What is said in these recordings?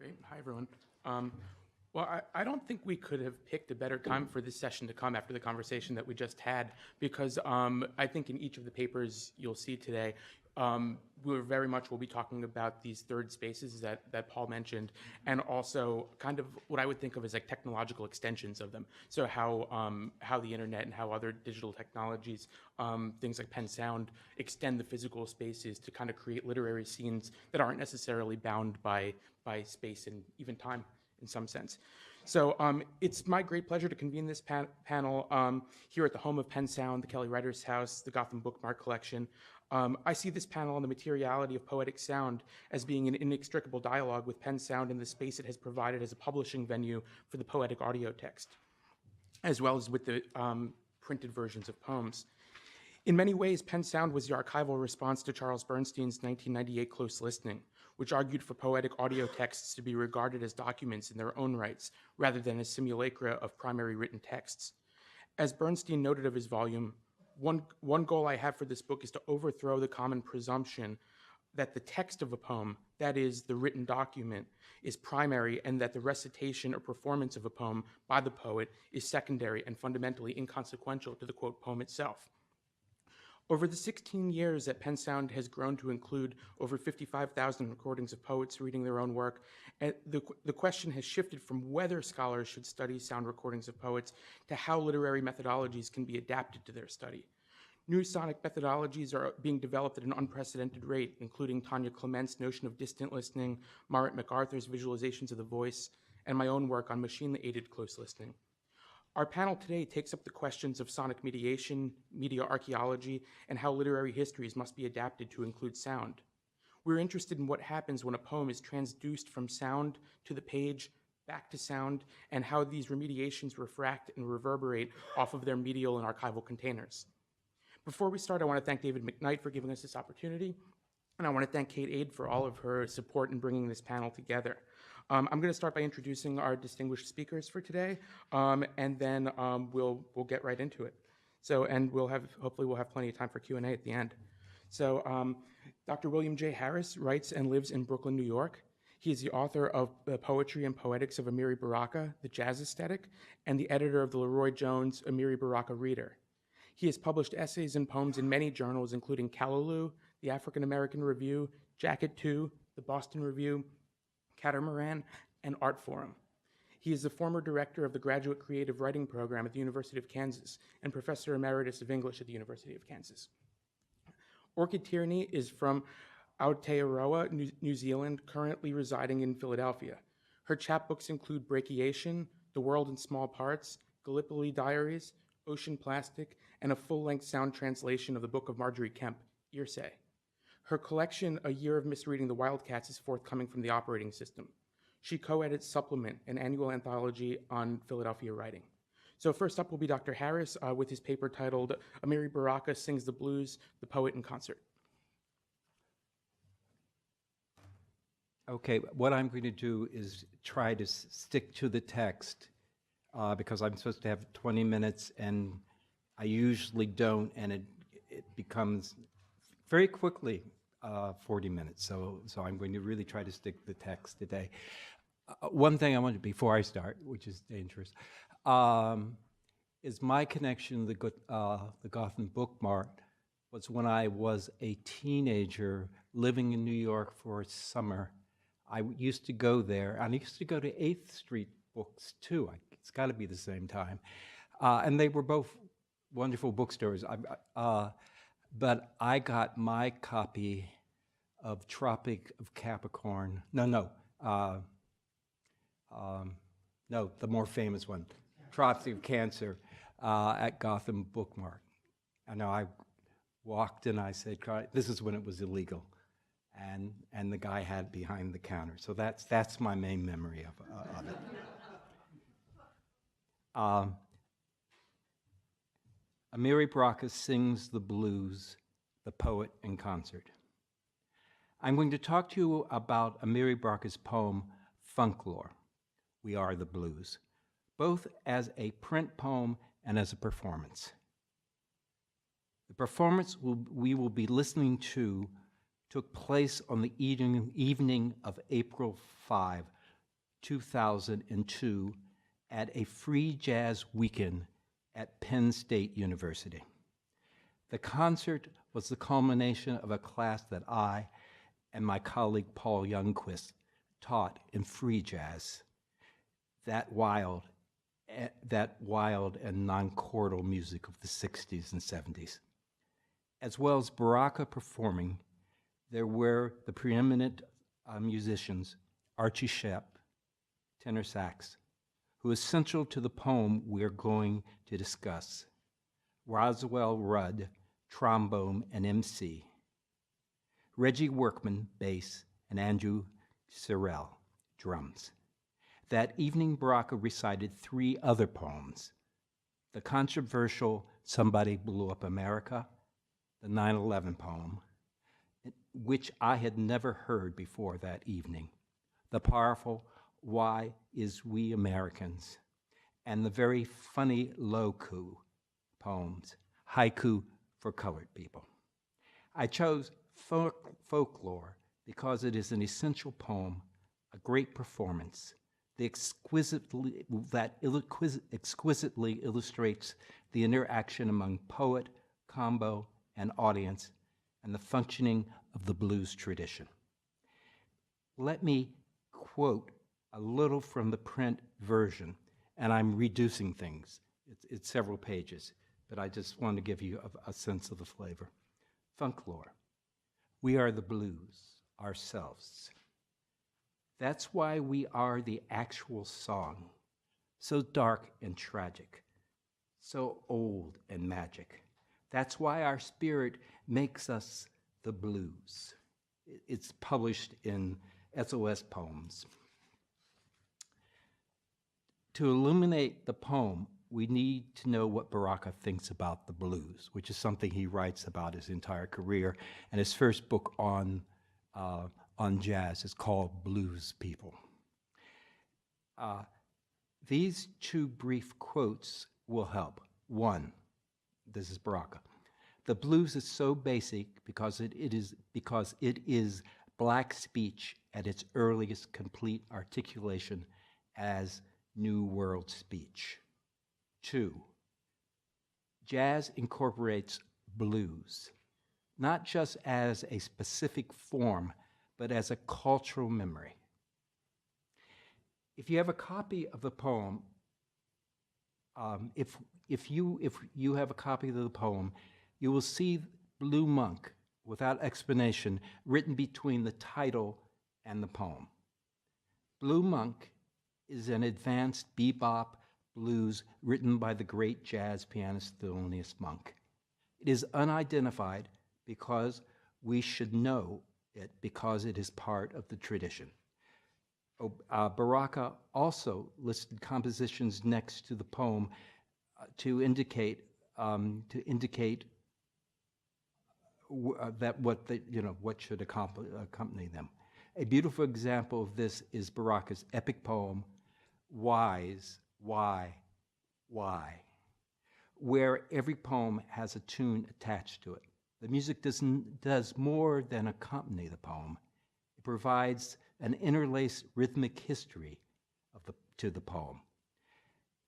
Great. Hi, everyone. I don't think we could have picked a better time for this session to come after the conversation that we just had, because I think in each of the papers you'll see today, we'll be talking about these third spaces that Paul mentioned, and also kind of what I would think of as like technological extensions of them. So how the internet and how other digital technologies, things like Penn Sound, extend the physical spaces to kind of create literary scenes that aren't necessarily bound by space and even time in some sense. So it's my great pleasure to convene this panel here at the home of Penn Sound, the Kelly Writers House, the Gotham Bookmark Collection. I see this panel on the materiality of poetic sound as being an inextricable dialogue with Penn Sound and the space it has provided as a publishing venue for the poetic audio text, as well as with the printed versions of poems. In many ways, Penn Sound was the archival response to Charles Bernstein's 1998 Close Listening, which argued for poetic audio texts to be regarded as documents in their own rights, rather than as simulacra of primary written texts. As Bernstein noted of his volume, one goal I have for this book is to overthrow the common presumption that the text of a poem, that is, the written document, is primary, and that the recitation or performance of a poem by the poet is secondary and fundamentally inconsequential to the, quote, poem itself. Over the 16 years that Penn Sound has grown to include over 55,000 recordings of poets reading their own work, the question has shifted from whether scholars should study sound recordings of poets to how literary methodologies can be adapted to their study. New sonic methodologies are being developed at an unprecedented rate, including Tanya Clement's notion of distant listening, Mart MacArthur's visualizations of the voice, and my own work on machine-aided close listening. Our panel today takes up the questions of sonic mediation, media archaeology, and how literary histories must be adapted to include sound. We're interested in what happens when a poem is transduced from sound to the page, back to sound, and how these remediations refract and reverberate off of their medial and archival containers. Before we start, I want to thank David McKnight for giving us this opportunity, and I want to thank Kate Aid for all of her support in bringing this panel together. I'm going to start by introducing our distinguished speakers for today, and then we'll get right into it. So, and hopefully we'll have plenty of time for Q&A at the end. So, Dr. William J. Harris writes and lives in Brooklyn, New York. He is the author of The Poetry and Poetics of Amiri Baraka, The Jazz Aesthetic, and the editor of the Leroy Jones Amiri Baraka Reader. He has published essays and poems in many journals, including Callaloo, the African American Review, Jacket 2, the Boston Review, Catamaran, and Art Forum. He is the former director of the Graduate Creative Writing Program at the University of Kansas and Professor Emeritus of English at the University of Kansas. Orchid Tierney is from Aotearoa, New Zealand, currently residing in Philadelphia. Her chapbooks include Brachiation, The World in Small Parts, Gallipoli Diaries, Ocean Plastic, and a full-length sound translation of the book of Marjorie Kemp, Earsay. Her collection, A Year of Misreading the Wildcats, is forthcoming from the Operating System. She co-edits Supplement, an annual anthology on Philadelphia writing. So first up will be Dr. Harris with his paper titled Amiri Baraka Sings the Blues, the Poet in Concert. Okay, what I'm going to do is try to stick to the text because I'm supposed to have 20 minutes and I usually don't, and it becomes very quickly 40 minutes. So I'm going to really try to stick to the text today. One thing I want to, before I start, which is dangerous, is my connection to the Gotham Bookmark was when I was a teenager living in New York for a summer. I used to go there, and I used to go to 8th Street Books too. It's got to be the same time. And they were both wonderful bookstores. But I got my copy of Tropic of Capricorn. No, the more famous one, Tropic of Cancer, at Gotham Bookmark. I know I walked and I said, this is when it was illegal. And the guy had it behind the counter. So that's my main memory of it. Amiri Baraka sings the blues, the poet in concert. I'm going to talk to you about Amiri Baraka's poem, Funklore, We Are the Blues, both as a print poem and as a performance. The performance we will be listening to took place on the evening of April 5, 2002 at a free jazz weekend at Penn State University. The concert was the culmination of a class that I and my colleague Paul Youngquist taught in free jazz, that wild and non-chordal music of the 60s and 70s. As well as Baraka performing, there were the preeminent musicians, Archie Shepp, tenor sax, who is central to the poem we're going to discuss, Roswell Rudd, trombone and MC, Reggie Workman, bass, and Andrew Sorrell, drums. That evening, Baraka recited 3 other poems: the controversial Somebody Blew Up America, the 9/11 poem, which I had never heard before that evening, the powerful Why Is We Americans, and the very funny Loku poems, Haiku for Colored People. I chose Folklore because it is an essential poem, a great performance, that exquisitely illustrates the interaction among poet, combo, and audience, and the functioning of the blues tradition. Let me quote a little from the print version, and I'm reducing things. It's several pages, but I just want to give you a sense of the flavor. Folklore. We are the blues ourselves. That's why we are the actual song, so dark and tragic, so old and magic. That's why our spirit makes us the blues. It's published in SOS Poems. To illuminate the poem, we need to know what Baraka thinks about the blues, which is something he writes about his entire career. And his first book on jazz is called Blues People. These 2 brief quotes will help. 1, this is Baraka. The blues is so basic because it is Black speech at its earliest complete articulation as New World speech. 2, jazz incorporates blues, not just as a specific form, but as a cultural memory. If you have a copy of the poem, if you have a copy of the poem, you will see Blue Monk, without explanation, written between the title and the poem. Blue Monk is an advanced bebop blues written by the great jazz pianist Thelonious Monk. It is unidentified because we should know it because it is part of the tradition. Baraka also listed compositions next to the poem to indicate that what should accompany them. A beautiful example of this is Baraka's epic poem, Wise, Why, where every poem has a tune attached to it. The music does more than accompany the poem. It provides an interlaced rhythmic history to the poem.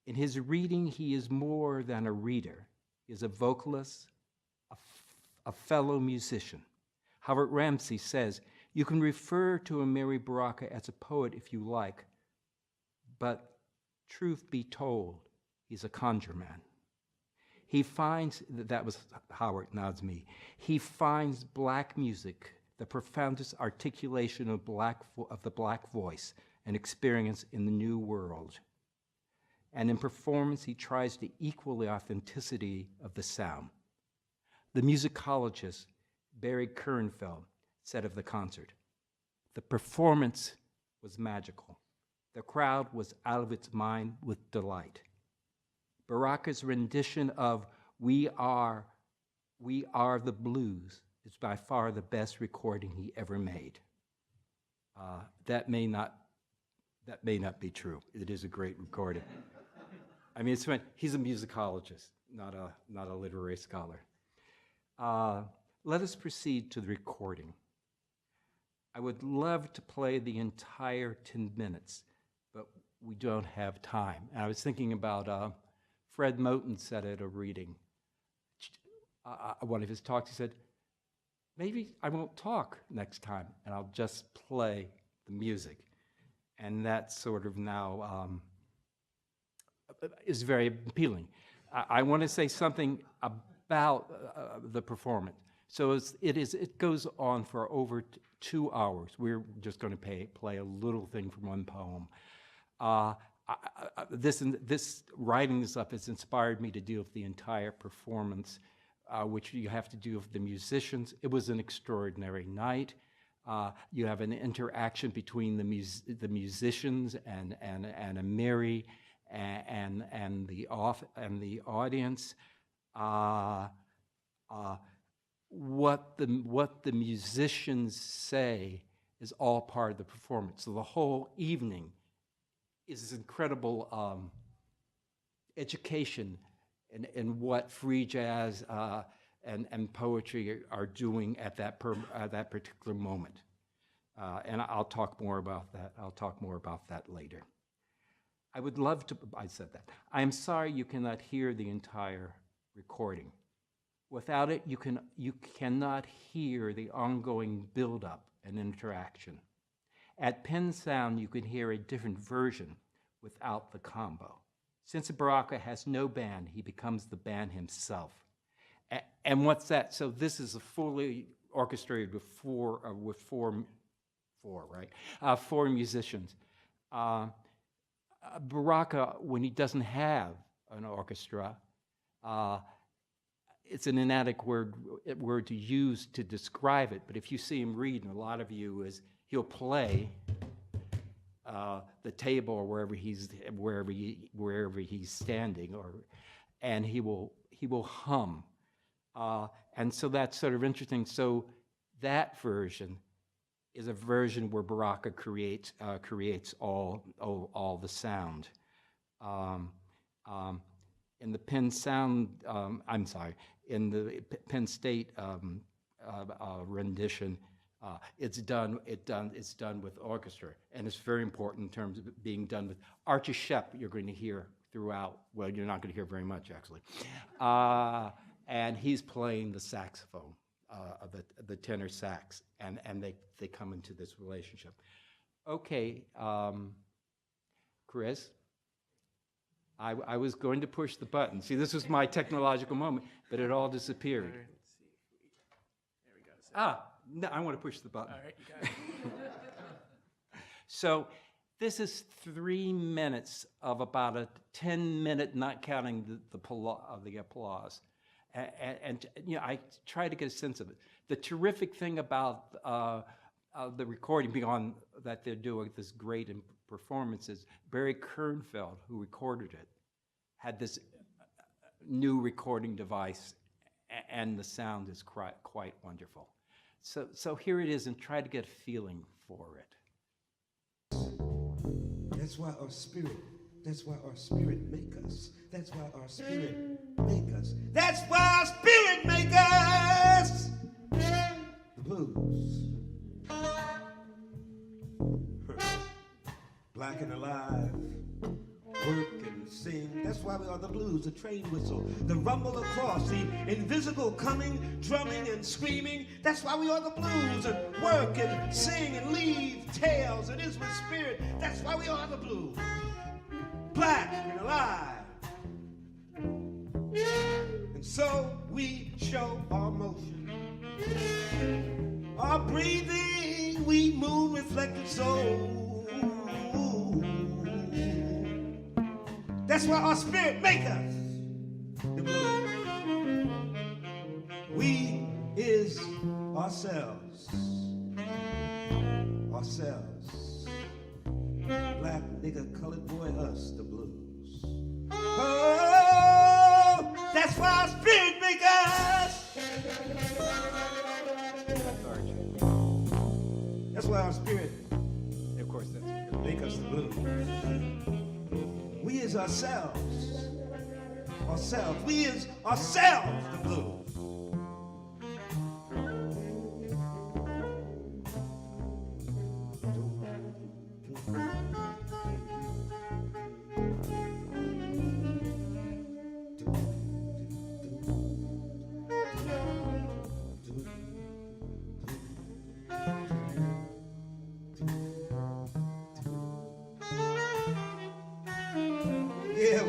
In his reading, he is more than a reader. He is a vocalist, a fellow musician. Howard Ramsey says, you can refer to Amiri Baraka as a poet if you like, but truth be told, he's a conjureman. He finds, that was Howard, now it's me. He finds Black music, the profoundest articulation of the Black voice and experience in the New World. And in performance, he tries to equal the authenticity of the sound. The musicologist, Barry Kernfeld, said of the concert, the performance was magical. The crowd was out of its mind with delight. Baraka's rendition of We Are the Blues is by far the best recording he ever made. That may not be true. It is a great recording. I mean, it's fun. He's a musicologist, not a literary scholar. Let us proceed to the recording. I would love to play the entire 10 minutes, but we don't have time. And I was thinking about Fred Moten said at a reading, one of his talks, he said, maybe I won't talk next time, and I'll just play the music. And that sort of now is very appealing. I want to say something about the performance. So it goes on for over 2 hours. We're just going to play a little thing from one poem. This writing this up has inspired me to deal with the entire performance, which you have to do with the musicians. It was an extraordinary night. You have an interaction between the musicians and Amiri and the audience. What the musicians say is all part of the performance. So the whole evening is this incredible education in what free jazz and poetry are doing at that particular moment. And I'll talk more about that. I'll talk more about that later. I would love to, I said that. I am sorry you cannot hear the entire recording. Without it, you cannot hear the ongoing buildup and interaction. At Penn Sound, you can hear a different version without the combo. Since Baraka has no band, he becomes the band himself. And what's that? So this is a fully orchestrated with four musicians. Baraka, when he doesn't have an orchestra, it's an inadequate word to use to describe it, but if you see him read, and a lot of you, is he'll play the table or wherever he's standing, and he will hum, and so that's sort of interesting. So that version is a version where Baraka creates all the sound. In the Penn Sound, in the Penn State rendition, it's done with orchestra, and it's very important in terms of it being done with Archie Shepp. You're going to hear throughout. Well, you're not going to hear very much actually, and he's playing the saxophone, the tenor sax, and they come into this relationship. Okay, Chris. I was going to push the button. See, this was my technological moment, but it all disappeared. Let's see there we go. No, I want to push the button. All right, you got it. So this is 3 minutes of about a 10-minute, not counting the applause. And you know, I try to get a sense of it. The terrific thing about the recording, beyond that they're doing this great performance, is Barry Kernfeld, who recorded it, had this new recording device, and the sound is quite wonderful. So here it is, and try to get a feeling for it. That's why our spirit make us. That's why our spirit make us. That's why our spirit make us. The blues. Black and alive. Work and sing. That's why we are the blues, the train whistle, the rumble across, the invisible coming, drumming and screaming. That's why we are the blues, and work and sing and leave tales. It is with spirit. That's why we are the blues. Black and alive. And so we show our motion, our breathing, we move, reflected soul. That's why our spirit make us the blues. We is ourselves. Ourselves. Black nigga, colored boy, us, the blues. Oh, that's why our spirit make us. That's why our spirit, Of course, that's make us the blues. We is ourselves. Ourselves. We is ourselves the blues.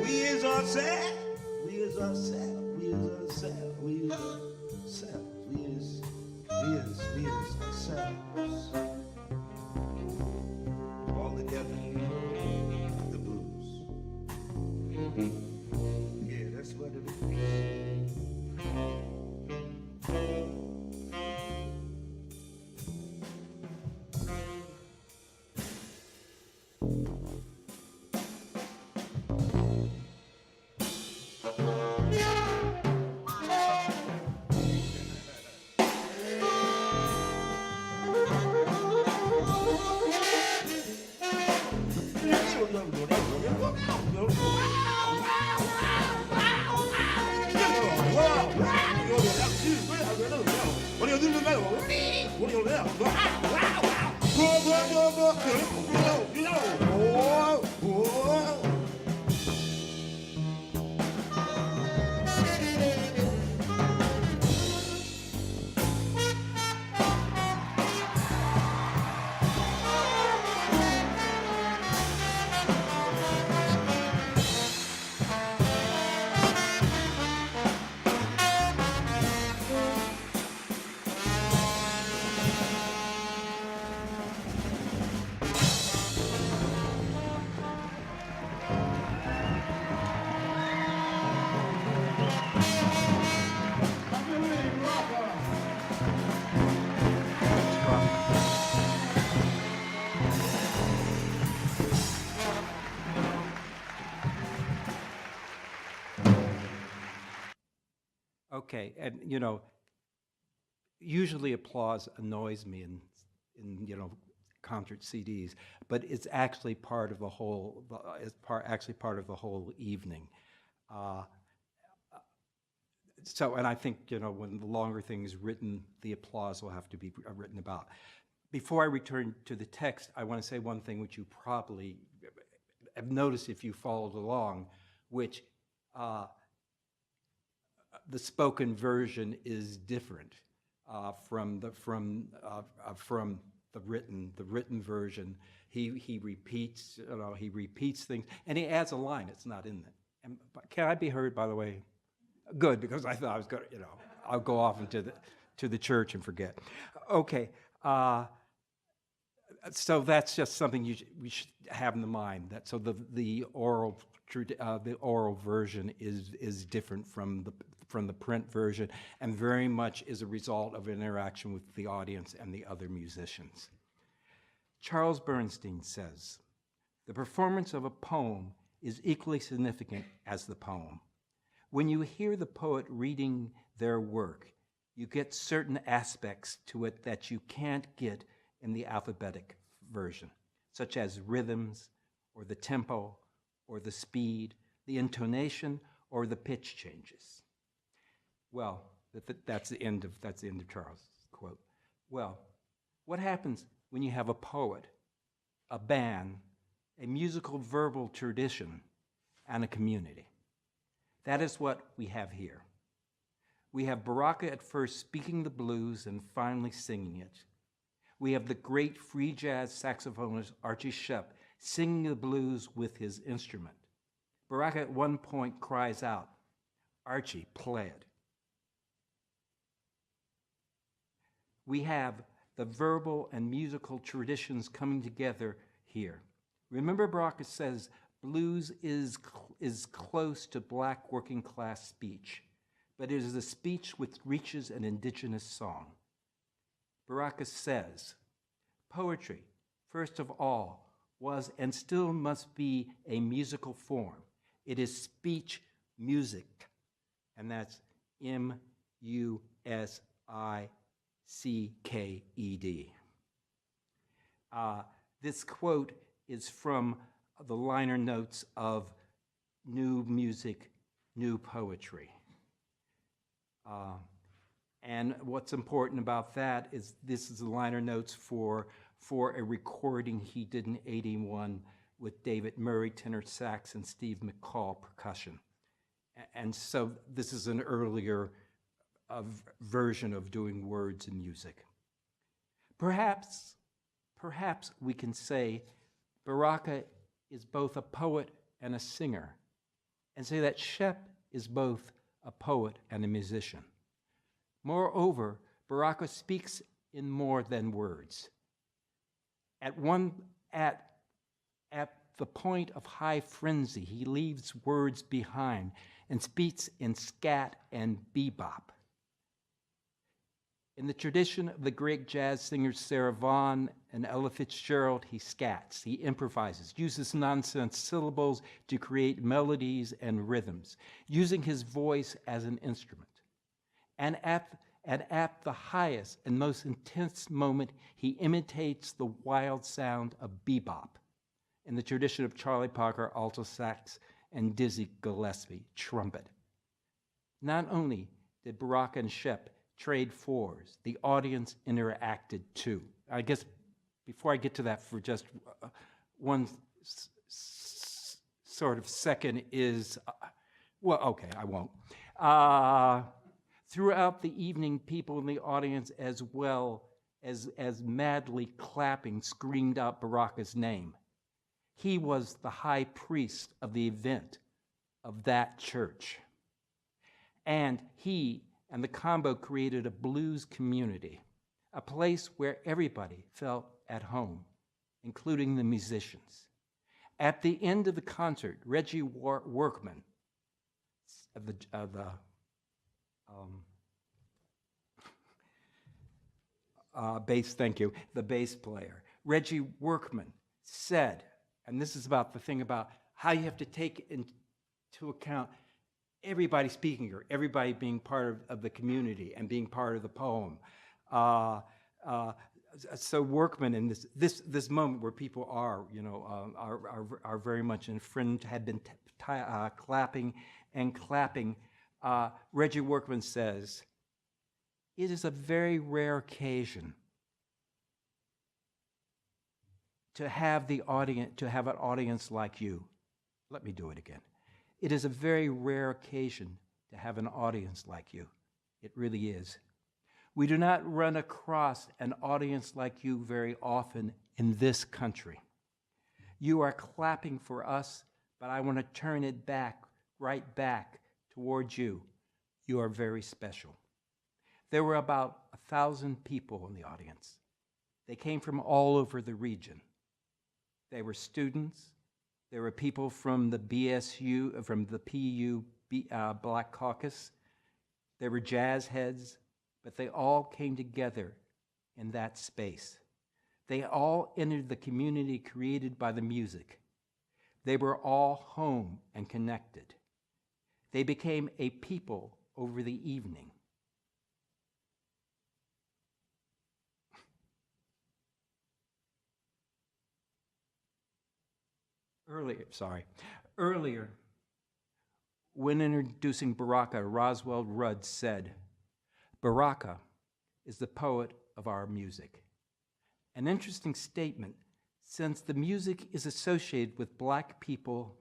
We is ourselves. We is ourselves. We is ourselves. We is ourselves. We is ourselves. All together, the blues. Yeah, that's what it is. Okay, and you know, usually applause annoys me in you know, concert CDs, but it's actually part of the whole. Actually part of the whole evening. So, and I think, you know, when the longer thing is written, the applause will have to be written about. Before I return to the text, I want to say one thing which you probably have noticed if you followed along, which the spoken version is different from the written version. He repeats, you know, he repeats things, and he adds a line. It's not in there. And can I be heard, by the way? Good, because I thought I was going to, you know, I'll go off into the church and forget. Okay, so that's just something we should have in the mind. That so the oral version is different from the print version, and very much is a result of interaction with the audience and the other musicians. Charles Bernstein says, "The performance of a poem is equally significant as the poem. When you hear the poet reading their work, you get certain aspects to it that you can't get in the alphabetic version, such as rhythms, or the tempo, or the speed, the intonation, or the pitch changes." Well, that's the end of Charles' quote. Well, what happens when you have a poet, a band, a musical verbal tradition, and a community? That is what we have here. We have Baraka at first speaking the blues and finally singing it. We have the great free jazz saxophonist Archie Shepp singing the blues with his instrument. Baraka at one point cries out, "Archie, play it." We have the verbal and musical traditions coming together here. Remember, Baraka says blues is close to black working class speech, but it is a speech which reaches an indigenous song. Baraka says, poetry, first of all, was and still must be a musical form. It is speech music, and that's M-U-S-I-C-K-E-D. This quote is from the liner notes of New Music, New Poetry. And what's important about that is this is the liner notes for a recording he did in '81 with David Murray, tenor sax, and Steve McCall, percussion. And so this is an earlier version of doing words and music. Perhaps we can say Baraka is both a poet and a singer, and say that Shep is both a poet and a musician. Moreover, Baraka speaks in more than words. At the point of high frenzy, he leaves words behind and speaks in scat and bebop. In the tradition of the great jazz singers Sarah Vaughan and Ella Fitzgerald, he scats, he improvises, uses nonsense syllables to create melodies and rhythms, using his voice as an instrument. And at the highest and most intense moment, he imitates the wild sound of bebop in the tradition of Charlie Parker, alto sax, and Dizzy Gillespie, trumpet. Not only did Baraka and Shep trade fours, the audience interacted too. I guess before I get to that for just one sort of second is, well, okay, I won't. Throughout the evening, people in the audience as well as madly clapping screamed out Baraka's name. He was the high priest of the event of that church. And he and the combo created a blues community, a place where everybody felt at home, including the musicians. At the end of the concert, Reggie Workman of the bass player, Reggie Workman said, and this is about the thing about how you have to take into account everybody speaking or everybody being part of the community and being part of the poem. So Workman in this moment where people are, are very much in fringe, had been clapping and clapping. Reggie Workman says, "It is a very rare occasion to have an audience like you." Let me do it again. It is a very rare occasion to have an audience like you. It really is. We do not run across an audience like you very often in this country. You are clapping for us, but I want to turn it right back towards you. You are very special. There were about 1,000 people in the audience. They came from all over the region. They were students. There were people from the BSU, from the PU Black Caucus. There were jazz heads, but they all came together in that space. They all entered the community created by the music. They were all home and connected. They became a people over the evening. Earlier, when introducing Baraka, Roswell Rudd said, "Baraka is the poet of our music." An interesting statement, since the music is associated with black people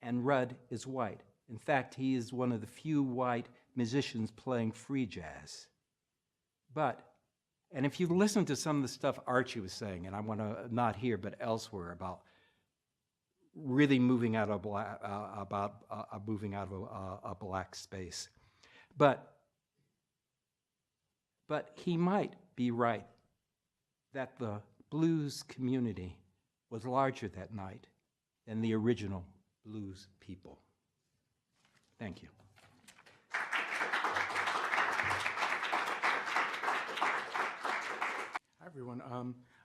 and Rudd is white. In fact, he is one of the few white musicians playing free jazz. And if you listen to some of the stuff Archie was saying, and I want to not here but elsewhere about really moving out of a black space, but he might be right that the blues community was larger that night than the original blues people. Thank you. Hi, everyone.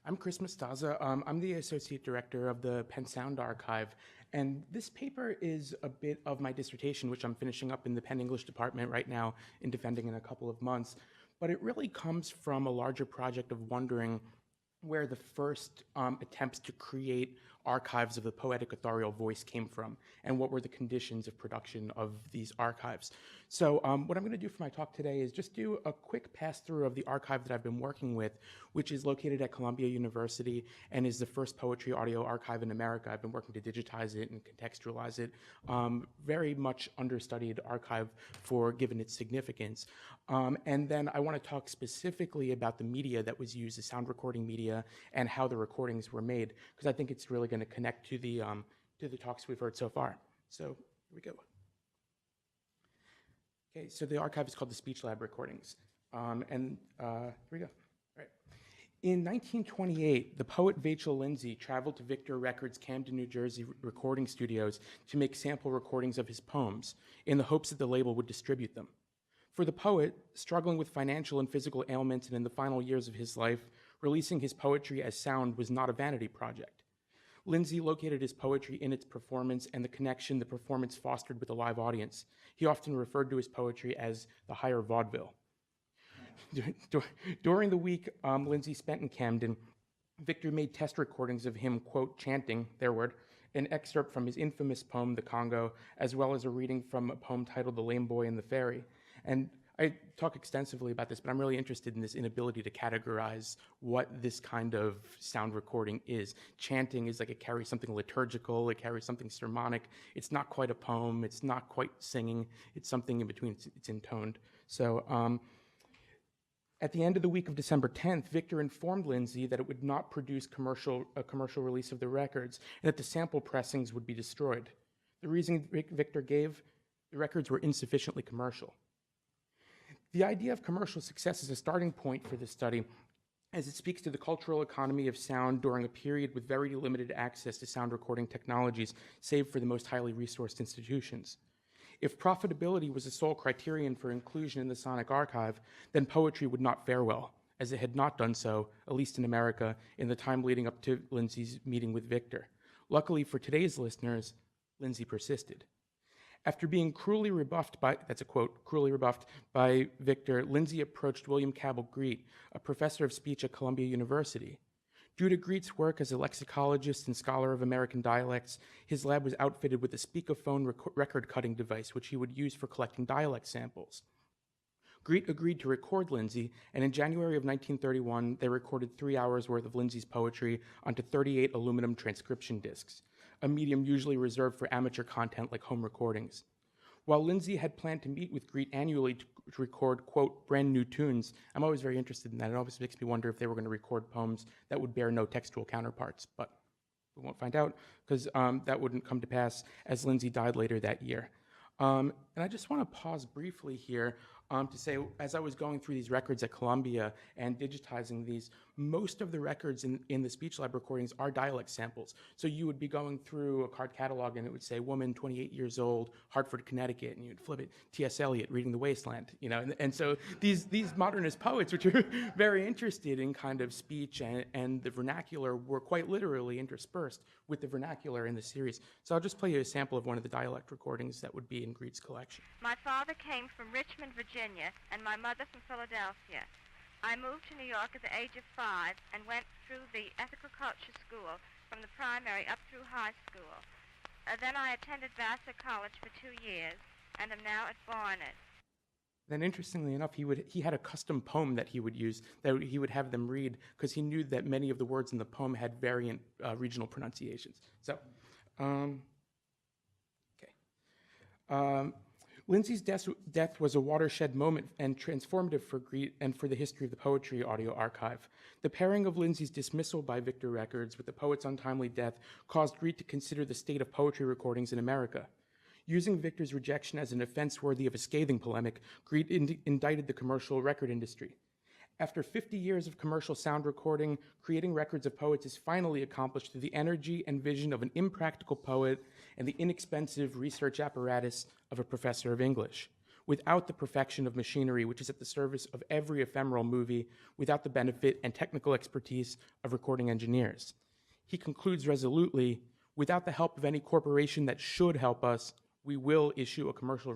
I'm Chris Mustazza. I'm the Associate Director of the Penn Sound Archive, and this paper is a bit of my dissertation, which I'm finishing up in the Penn English department right now and defending in a couple of months. But it really comes from a larger project of wondering where the first attempts to create archives of the poetic authorial voice came from, and what were the conditions of production of these archives. So what I'm going to do for my talk today is just do a quick pass-through of the archive that I've been working with, which is located at Columbia University and is the first poetry audio archive in America. I've been working to digitize it and contextualize it. Very much understudied archive given its significance. And then I want to talk specifically about the media that was used, the sound recording media, and how the recordings were made, because I think it's really going to connect to the talks we've heard so far. So here we go. Okay, so the archive is called the Speech Lab Recordings. Here we go. All right. In 1928, the poet Vachel Lindsay traveled to Victor Records' Camden, New Jersey recording studios to make sample recordings of his poems in the hopes that the label would distribute them. For the poet, struggling with financial and physical ailments and in the final years of his life, releasing his poetry as sound was not a vanity project. Lindsay located his poetry in its performance and the connection the performance fostered with a live audience. He often referred to his poetry as the higher vaudeville. During the week Lindsay spent in Camden, Victor made test recordings of him, quote, chanting, their word, an excerpt from his infamous poem, The Congo, as well as a reading from a poem titled The Lame Boy and the Fairy. And I talk extensively about this, but I'm really interested in this inability to categorize what this kind of sound recording is. Chanting is like it carries something liturgical, it carries something sermonic. It's not quite a poem, it's not quite singing, it's something in between, it's intoned. So at the end of the week of December 10th, Victor informed Lindsay that it would not produce a commercial release of the records and that the sample pressings would be destroyed. The reason Victor gave, the records were insufficiently commercial. The idea of commercial success is a starting point for this study, as it speaks to the cultural economy of sound during a period with very limited access to sound recording technologies, save for the most highly resourced institutions. If profitability was the sole criterion for inclusion in the sonic archive, then poetry would not fare well, as it had not done so, at least in America, in the time leading up to Lindsay's meeting with Victor. Luckily for today's listeners, Lindsay persisted. After being cruelly rebuffed by, that's a quote, cruelly rebuffed by Victor, Lindsay approached William Cabell Greet, a professor of speech at Columbia University. Due to Greet's work as a lexicologist and scholar of American dialects, his lab was outfitted with a speakerphone record-cutting device, which he would use for collecting dialect samples. Greet agreed to record Lindsay, and in January of 1931, they recorded 3 hours worth of Lindsay's poetry onto 38 aluminum transcription discs, a medium usually reserved for amateur content like home recordings. While Lindsay had planned to meet with Greet annually to record, quote, brand new tunes, I'm always very interested in that. It always makes me wonder if they were going to record poems that would bear no textual counterparts, but we won't find out because that wouldn't come to pass as Lindsay died later that year. And I just want to pause briefly here to say, as I was going through these records at Columbia and digitizing these, most of the records in the Speech Lab recordings are dialect samples. So you would be going through a card catalog and it would say, woman, 28 years old, Hartford, Connecticut, and you'd flip it, T.S. Eliot, Reading the Wasteland, you know. And so these modernist poets, which are very interested in kind of speech and the vernacular, were quite literally interspersed with the vernacular in the series. So I'll just play you a sample of one of the dialect recordings that would be in Greet's collection. My father came from Richmond, Virginia, and my mother from Philadelphia. I moved to New York at the age of 5 and went through the ethical culture school from the primary up through high school. Then I attended Vassar College for 2 years and am now at Barnet. Then interestingly enough, he had a custom poem that he would use, that he would have them read, because he knew that many of the words in the poem had variant regional pronunciations. So, Lindsay's death was a watershed moment and transformative for Greet and for the history of the poetry audio archive. The pairing of Lindsay's dismissal by Victor Records with the poet's untimely death caused Greet to consider the state of poetry recordings in America. Using Victor's rejection as an offense worthy of a scathing polemic, Greet indicted the commercial record industry. After 50 years of commercial sound recording, creating records of poets is finally accomplished through the energy and vision of an impractical poet and the inexpensive research apparatus of a professor of English, without the perfection of machinery which is at the service of every ephemeral movie, without the benefit and technical expertise of recording engineers. He concludes resolutely, without the help of any corporation that should help us, we will issue a commercial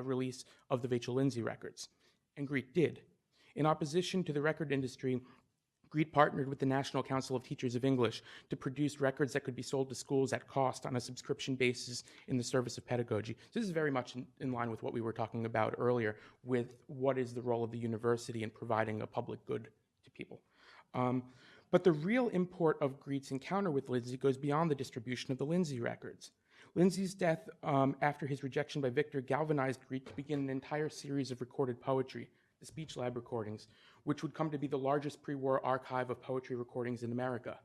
release of the Vachel Lindsay records. And Greet did. In opposition to the record industry, Greet partnered with the National Council of Teachers of English to produce records that could be sold to schools at cost on a subscription basis in the service of pedagogy. So this is very much in line with what we were talking about earlier with what is the role of the university in providing a public good to people. But the real import of Greet's encounter with Lindsay goes beyond the distribution of the Lindsay records. Lindsay's death after his rejection by Victor galvanized Greet to begin an entire series of recorded poetry, the Speech Lab recordings, which would come to be the largest pre-war archive of poetry recordings in America.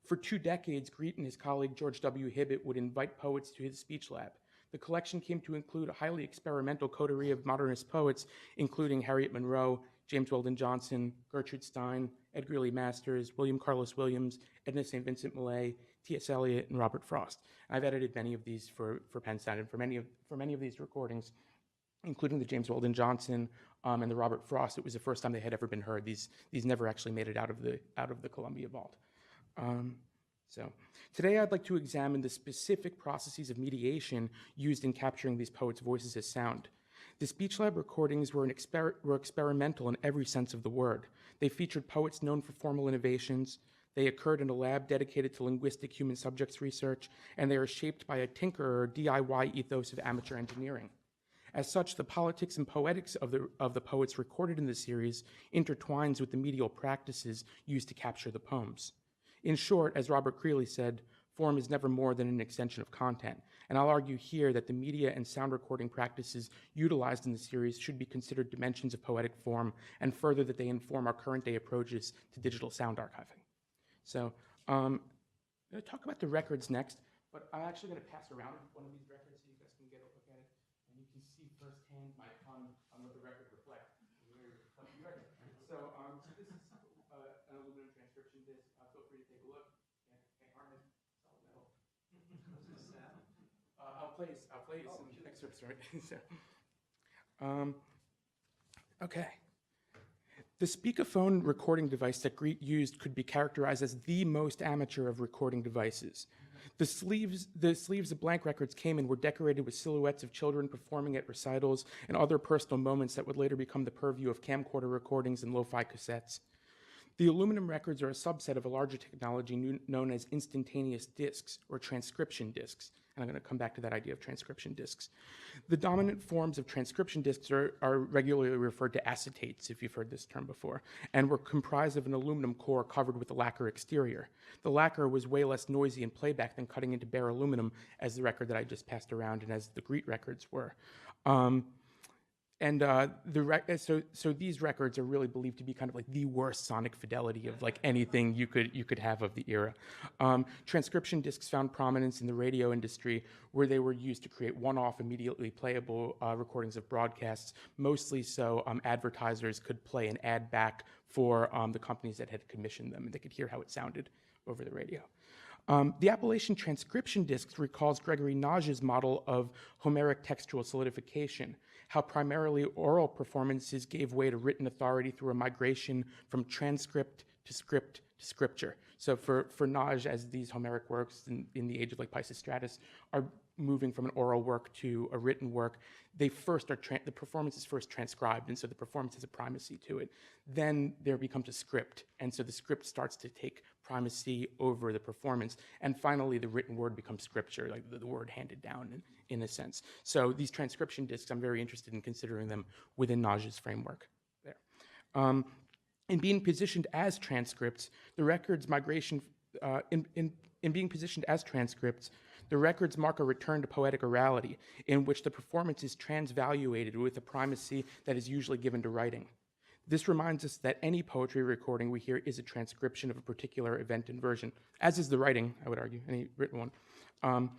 For 2 decades, Greet and his colleague George W. Hibbett would invite poets to his Speech Lab. The collection came to include a highly experimental coterie of modernist poets, including Harriet Monroe, James Weldon Johnson, Gertrude Stein, Edgar Lee Masters, William Carlos Williams, Edna St. Vincent Millay, T.S. Eliot, and Robert Frost. I've edited many of these for Penn, and for many of these recordings, including the James Weldon Johnson and the Robert Frost, it was the first time they had ever been heard. These never actually made it out of the Columbia vault. So today I'd like to examine the specific processes of mediation used in capturing these poets' voices as sound. The Speech Lab recordings were experimental in every sense of the word. They featured poets known for formal innovations. They occurred in a lab dedicated to linguistic human subjects research, and they are shaped by a tinker or DIY ethos of amateur engineering. As such, the politics and poetics of the poets recorded in the series intertwines with the medial practices used to capture the poems. In short, as Robert Creeley said, form is never more than an extension of content. And I'll argue here that the media and sound recording practices utilized in the series should be considered dimensions of poetic form, and further that they inform our current day approaches to digital sound archiving. So I'm going to talk about the records next, but I'm actually going to pass around one of these records so you guys can get a look at it, and you can see firsthand my pun on what the record reflects. So this is an aluminum transcription disc. Feel free to take a look. Can't harm it. Solid metal. I'll play some excerpts, right? Okay. The speakerphone recording device that Greet used could be characterized as the most amateur of recording devices. The sleeves of blank records came in were decorated with silhouettes of children performing at recitals and other personal moments that would later become the purview of camcorder recordings and lo-fi cassettes. The aluminum records are a subset of a larger technology known as instantaneous discs or transcription discs. And I'm going to come back to that idea of transcription discs. The dominant forms of transcription discs are regularly referred to acetates, if you've heard this term before, and were comprised of an aluminum core covered with a lacquer exterior. The lacquer was way less noisy in playback than cutting into bare aluminum, as the record that I just passed around and as the Greet records were. So these records are really believed to be kind of like the worst sonic fidelity of like anything you could have of the era. Transcription discs found prominence in the radio industry, where they were used to create one-off, immediately playable recordings of broadcasts, mostly so advertisers could play an ad back for the companies that had commissioned them, and they could hear how it sounded over the radio. The appellation transcription discs recalls Gregory Nage's model of Homeric textual solidification, how primarily oral performances gave way to written authority through a migration from transcript to script to scripture. So for Nage, as these Homeric works in the age of like Pisistratus are moving from an oral work to a written work, they first are the performance is first transcribed, and so the performance has a primacy to it. Then there becomes a script, and so the script starts to take primacy over the performance, and finally the written word becomes scripture, like the word handed down in a sense. So these transcription discs, I'm very interested in considering them within Nage's framework there. In being positioned as transcripts, the records migration, in being positioned as transcripts, the records mark a return to poetic orality, in which the performance is transvaluated with a primacy that is usually given to writing. This reminds us that any poetry recording we hear is a transcription of a particular event and version, as is the writing, I would argue, any written one.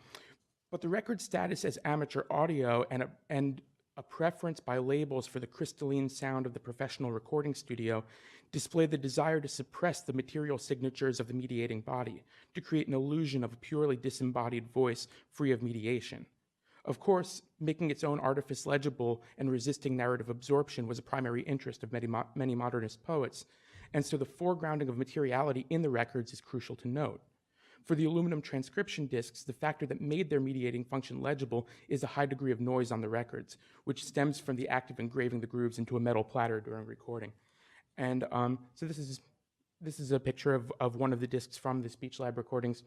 But the record status as amateur audio and a preference by labels for the crystalline sound of the professional recording studio display the desire to suppress the material signatures of the mediating body, to create an illusion of a purely disembodied voice free of mediation. Of course, making its own artifice legible and resisting narrative absorption was a primary interest of many modernist poets, and so the foregrounding of materiality in the records is crucial to note. For the aluminum transcription discs, the factor that made their mediating function legible is a high degree of noise on the records, which stems from the act of engraving the grooves into a metal platter during recording. And so this is a picture of one of the discs from the Speech Lab recordings.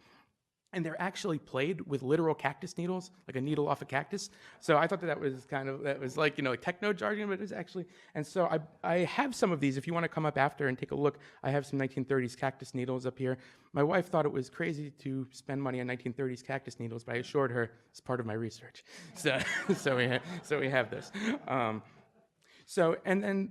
And they're actually played with literal cactus needles, like a needle off a cactus. So I thought that was like, like techno jargon, but it's actually, and so I have some of these. If you want to come up after and take a look, I have some 1930s cactus needles up here. My wife thought it was crazy to spend money on 1930s cactus needles, but I assured her it's part of my research. So we have this. And then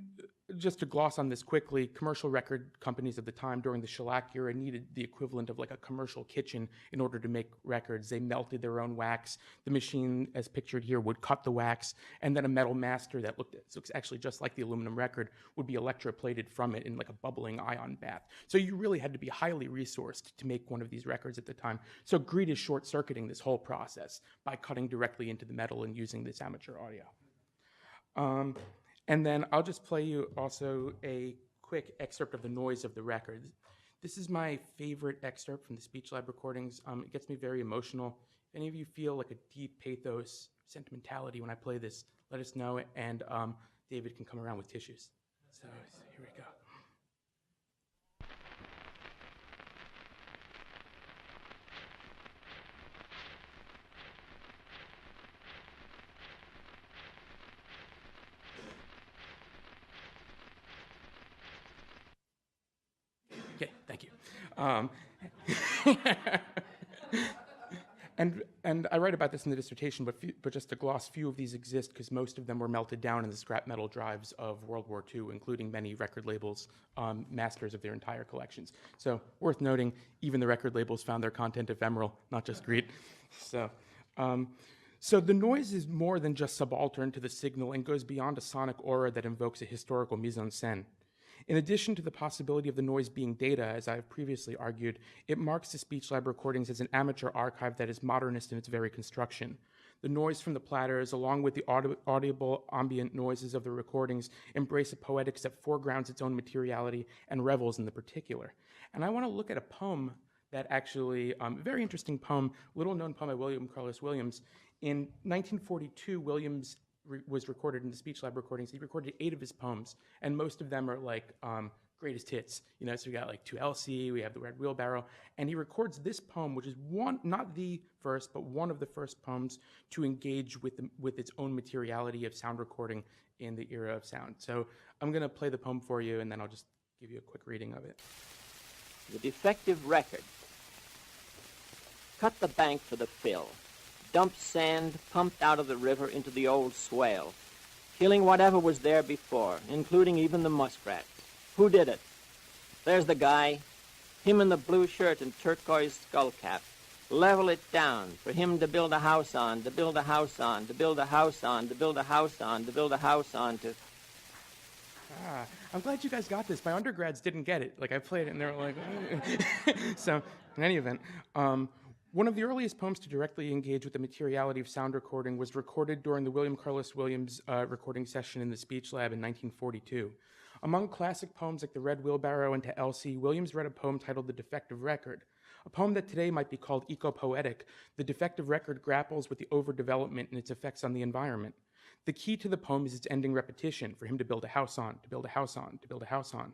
just to gloss on this quickly, commercial record companies at the time during the shellac era needed the equivalent of like a commercial kitchen in order to make records. They melted their own wax. The machine, as pictured here, would cut the wax, and then a metal master that looks actually just like the aluminum record would be electroplated from it in like a bubbling ion bath. So you really had to be highly resourced to make one of these records at the time. So Greed is short-circuiting this whole process by cutting directly into the metal and using this amateur audio. And then I'll just play you also a quick excerpt of the noise of the record. This is my favorite excerpt from the Speech Lab recordings. It gets me very emotional. If any of you feel like a deep pathos, sentimentality when I play this, let us know, and David can come around with tissues. So here we go. Okay, thank you. And I write about this in the dissertation, but just to gloss, few of these exist because most of them were melted down in the scrap metal drives of World War II, including many record labels, masters of their entire collections. So worth noting, even the record labels found their content ephemeral, not just greed. So the noise is more than just subaltern to the signal and goes beyond a sonic aura that invokes a historical mise-en-scène. In addition to the possibility of the noise being data, as I have previously argued, it marks the Speech Lab recordings as an amateur archive that is modernist in its very construction. The noise from the platters, along with the audible ambient noises of the recordings, embrace a poetics that foregrounds its own materiality and revels in the particular. And I want to look at a poem that actually, a very interesting poem, little-known poem by William Carlos Williams. In 1942, Williams was recorded in the Speech Lab recordings. He recorded 8 of his poems, and most of them are like greatest hits. You know, so we got like To Elsie, we have The Red Wheelbarrow, and he records this poem, which is not the first, but one of the first poems to engage with its own materiality of sound recording in the era of sound. So I'm going to play the poem for you, and then I'll just give you a quick reading of it. The defective record. Cut the bank for the fill. Dumped sand pumped out of the river into the old swale, killing whatever was there before, including even the muskrats. Who did it? There's the guy, him in the blue shirt and turquoise skull cap. Level it down for him to build a house on, to build a house on, to build a house on, to build a house on, to build a house on, to... I'm glad you guys got this. My undergrads didn't get it. Like, I played it, and they were like... So, in any event, one of the earliest poems to directly engage with the materiality of sound recording was recorded during the William Carlos Williams recording session in the Speech Lab in 1942. Among classic poems like The Red Wheelbarrow and To Elsie, Williams read a poem titled The Defective Record. A poem that today might be called eco-poetic, The Defective Record grapples with the overdevelopment and its effects on the environment. The key to the poem is its ending repetition, for him to build a house on, to build a house on, to build a house on.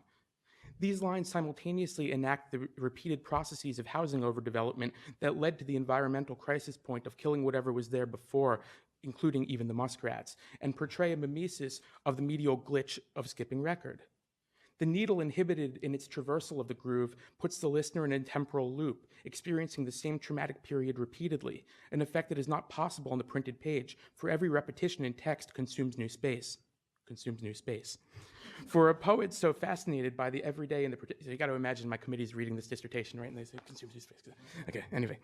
These lines simultaneously enact the repeated processes of housing overdevelopment that led to the environmental crisis point of killing whatever was there before, including even the muskrats, and portray a mimesis of the medial glitch of skipping record. The needle inhibited in its traversal of the groove puts the listener in a temporal loop, experiencing the same traumatic period repeatedly, an effect that is not possible on the printed page, for every repetition in text consumes new space. For a poet so fascinated by the everyday and the... So you got to imagine my committee's reading this dissertation, right? And they say, consumes new space. Okay, anyway.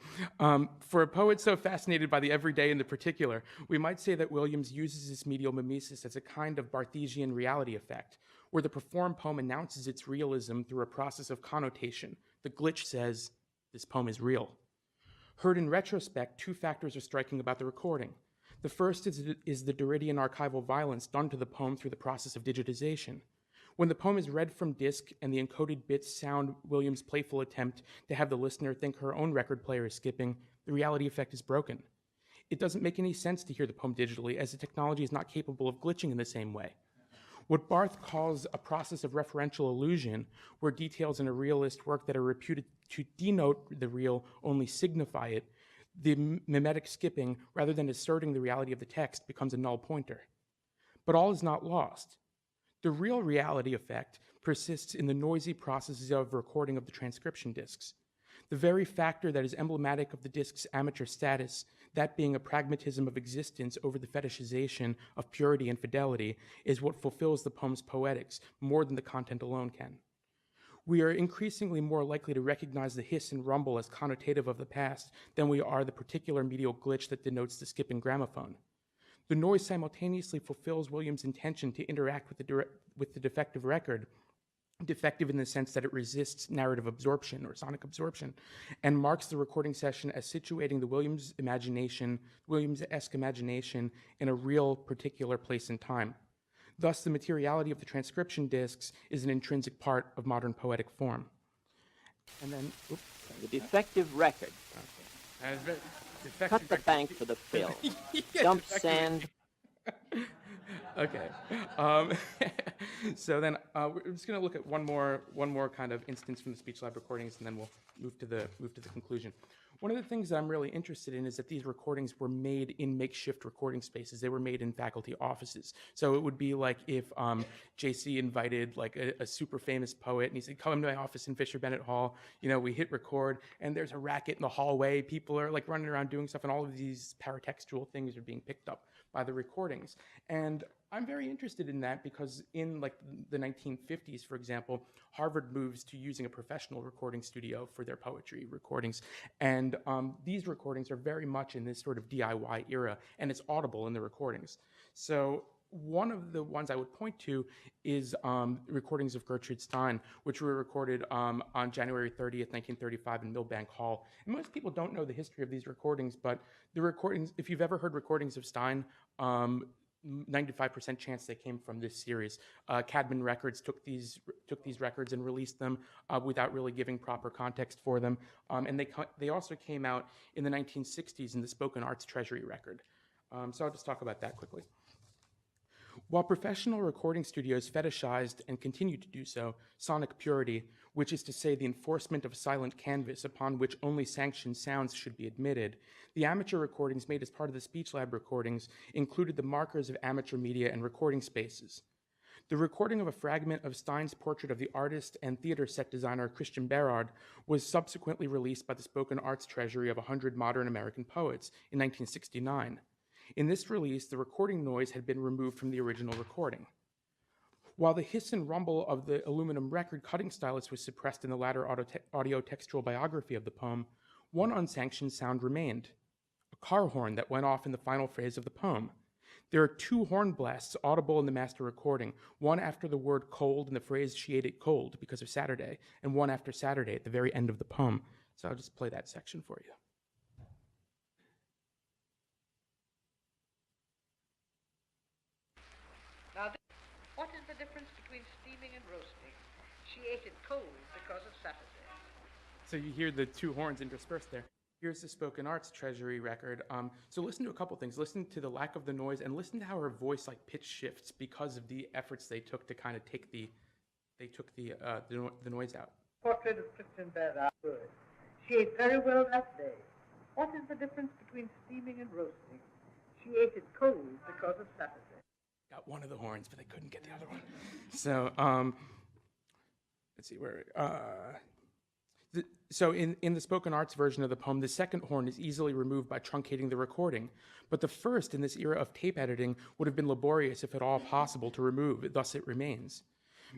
For a poet so fascinated by the everyday and the particular, we might say that Williams uses this medial mimesis as a kind of Barthesian reality effect, where the performed poem announces its realism through a process of connotation. The glitch says, this poem is real. Heard in retrospect, 2 factors are striking about the recording. The first is the Derridian archival violence done to the poem through the process of digitization. When the poem is read from disc and the encoded bits sound Williams' playful attempt to have the listener think her own record player is skipping, the reality effect is broken. It doesn't make any sense to hear the poem digitally, as the technology is not capable of glitching in the same way. What Barth calls a process of referential illusion, where details in a realist work that are reputed to denote the real only signify it, the mimetic skipping, rather than asserting the reality of the text, becomes a null pointer. But all is not lost. The real reality effect persists in the noisy processes of recording of the transcription discs. The very factor that is emblematic of the disc's amateur status, that being a pragmatism of existence over the fetishization of purity and fidelity, is what fulfills the poem's poetics more than the content alone can. We are increasingly more likely to recognize the hiss and rumble as connotative of the past than we are the particular medial glitch that denotes the skipping gramophone. The noise simultaneously fulfills Williams' intention to interact with the defective record, defective in the sense that it resists narrative absorption or sonic absorption, and marks the recording session as situating the Williams-esque imagination in a real particular place and time. Thus, the materiality of the transcription discs is an intrinsic part of modern poetic form. And then, The defective record. Okay. Cut the bank for the fill. Dump sand. Okay. So then we're just going to look at one more kind of instance from the Speech Lab recordings, and then we'll move to the conclusion. One of the things that I'm really interested in is that these recordings were made in makeshift recording spaces. They were made in faculty offices. So it would be like if JC invited like a super famous poet, and he said, "Come to my office in Fisher Bennett Hall." You know, we hit record, and there's a racket in the hallway. People are like running around doing stuff, and all of these paratextual things are being picked up by the recordings. And I'm very interested in that because in like the 1950s, for example, Harvard moves to using a professional recording studio for their poetry recordings. And these recordings are very much in this sort of DIY era, and it's audible in the recordings. So one of the ones I would point to is recordings of Gertrude Stein, which were recorded on January 30th, 1935 in Millbank Hall. And most people don't know the history of these recordings, but the recordings, if you've ever heard recordings of Stein, 95% chance they came from this series. Cadman Records took these records and released them without really giving proper context for them. And they also came out in the 1960s in the Spoken Arts Treasury record. So I'll just talk about that quickly. While professional recording studios fetishized and continue to do so sonic purity, which is to say the enforcement of a silent canvas upon which only sanctioned sounds should be admitted, the amateur recordings made as part of the Speech Lab recordings included the markers of amateur media and recording spaces. The recording of a fragment of Stein's portrait of the artist and theater set designer Christian Berard was subsequently released by the Spoken Arts Treasury of 100 Modern American Poets in 1969. In this release, the recording noise had been removed from the original recording. While the hiss and rumble of the aluminum record cutting stylus was suppressed in the latter audio-textual biography of the poem, one unsanctioned sound remained, a car horn that went off in the final phrase of the poem. There are two horn blasts audible in the master recording, one after the word cold in the phrase "she ate it cold" because of Saturday, and one after Saturday at the very end of the poem. So I'll just play that section for you. Now, what is the difference between steaming and roasting? She ate it cold because of Saturday. So you hear the two horns interspersed there. Here's the Spoken Arts Treasury record. So listen to a couple things. Listen to the lack of the noise, and listen to how her voice like pitch shifts because of the efforts they took to kind of take the noise out. Portrait of Christian Berard. She ate very well that day. What is the difference between steaming and roasting? She ate it cold because of Saturday. Got one of the horns, but they couldn't get the other one. So let's see where. So in the spoken arts version of the poem, the second horn is easily removed by truncating the recording. But the first in this era of tape editing would have been laborious, if at all possible, to remove. Thus it remains.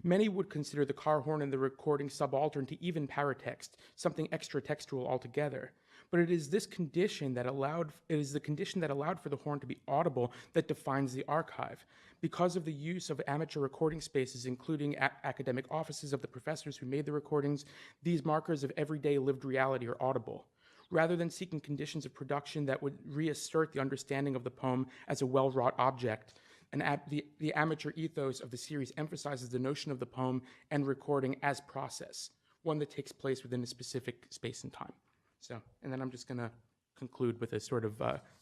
Many would consider the car horn in the recording subaltern to even paratext, something extra textual altogether. But it is this condition that allowed for the horn to be audible that defines the archive. Because of the use of amateur recording spaces, including academic offices of the professors who made the recordings, these markers of everyday lived reality are audible. Rather than seeking conditions of production that would reassert the understanding of the poem as a well-wrought object, the amateur ethos of the series emphasizes the notion of the poem and recording as process, one that takes place within a specific space and time. So, and then I'm just going to conclude with a sort of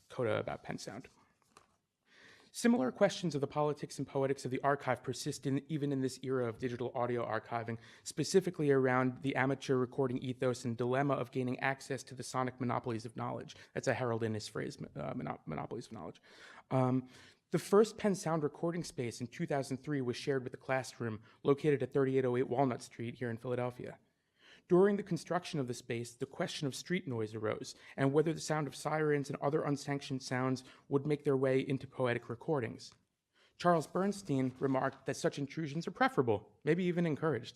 coda about Penn sound. Similar questions of the politics and poetics of the archive persist even in this era of digital audio archiving, specifically around the amateur recording ethos and dilemma of gaining access to the sonic monopolies of knowledge. That's a Harold Innis phrase, monopolies of knowledge. The first Penn Sound recording space in 2003 was shared with a classroom located at 3808 Walnut Street here in Philadelphia. During the construction of the space, the question of street noise arose, and whether the sound of sirens and other unsanctioned sounds would make their way into poetic recordings. Charles Bernstein remarked that such intrusions are preferable, maybe even encouraged.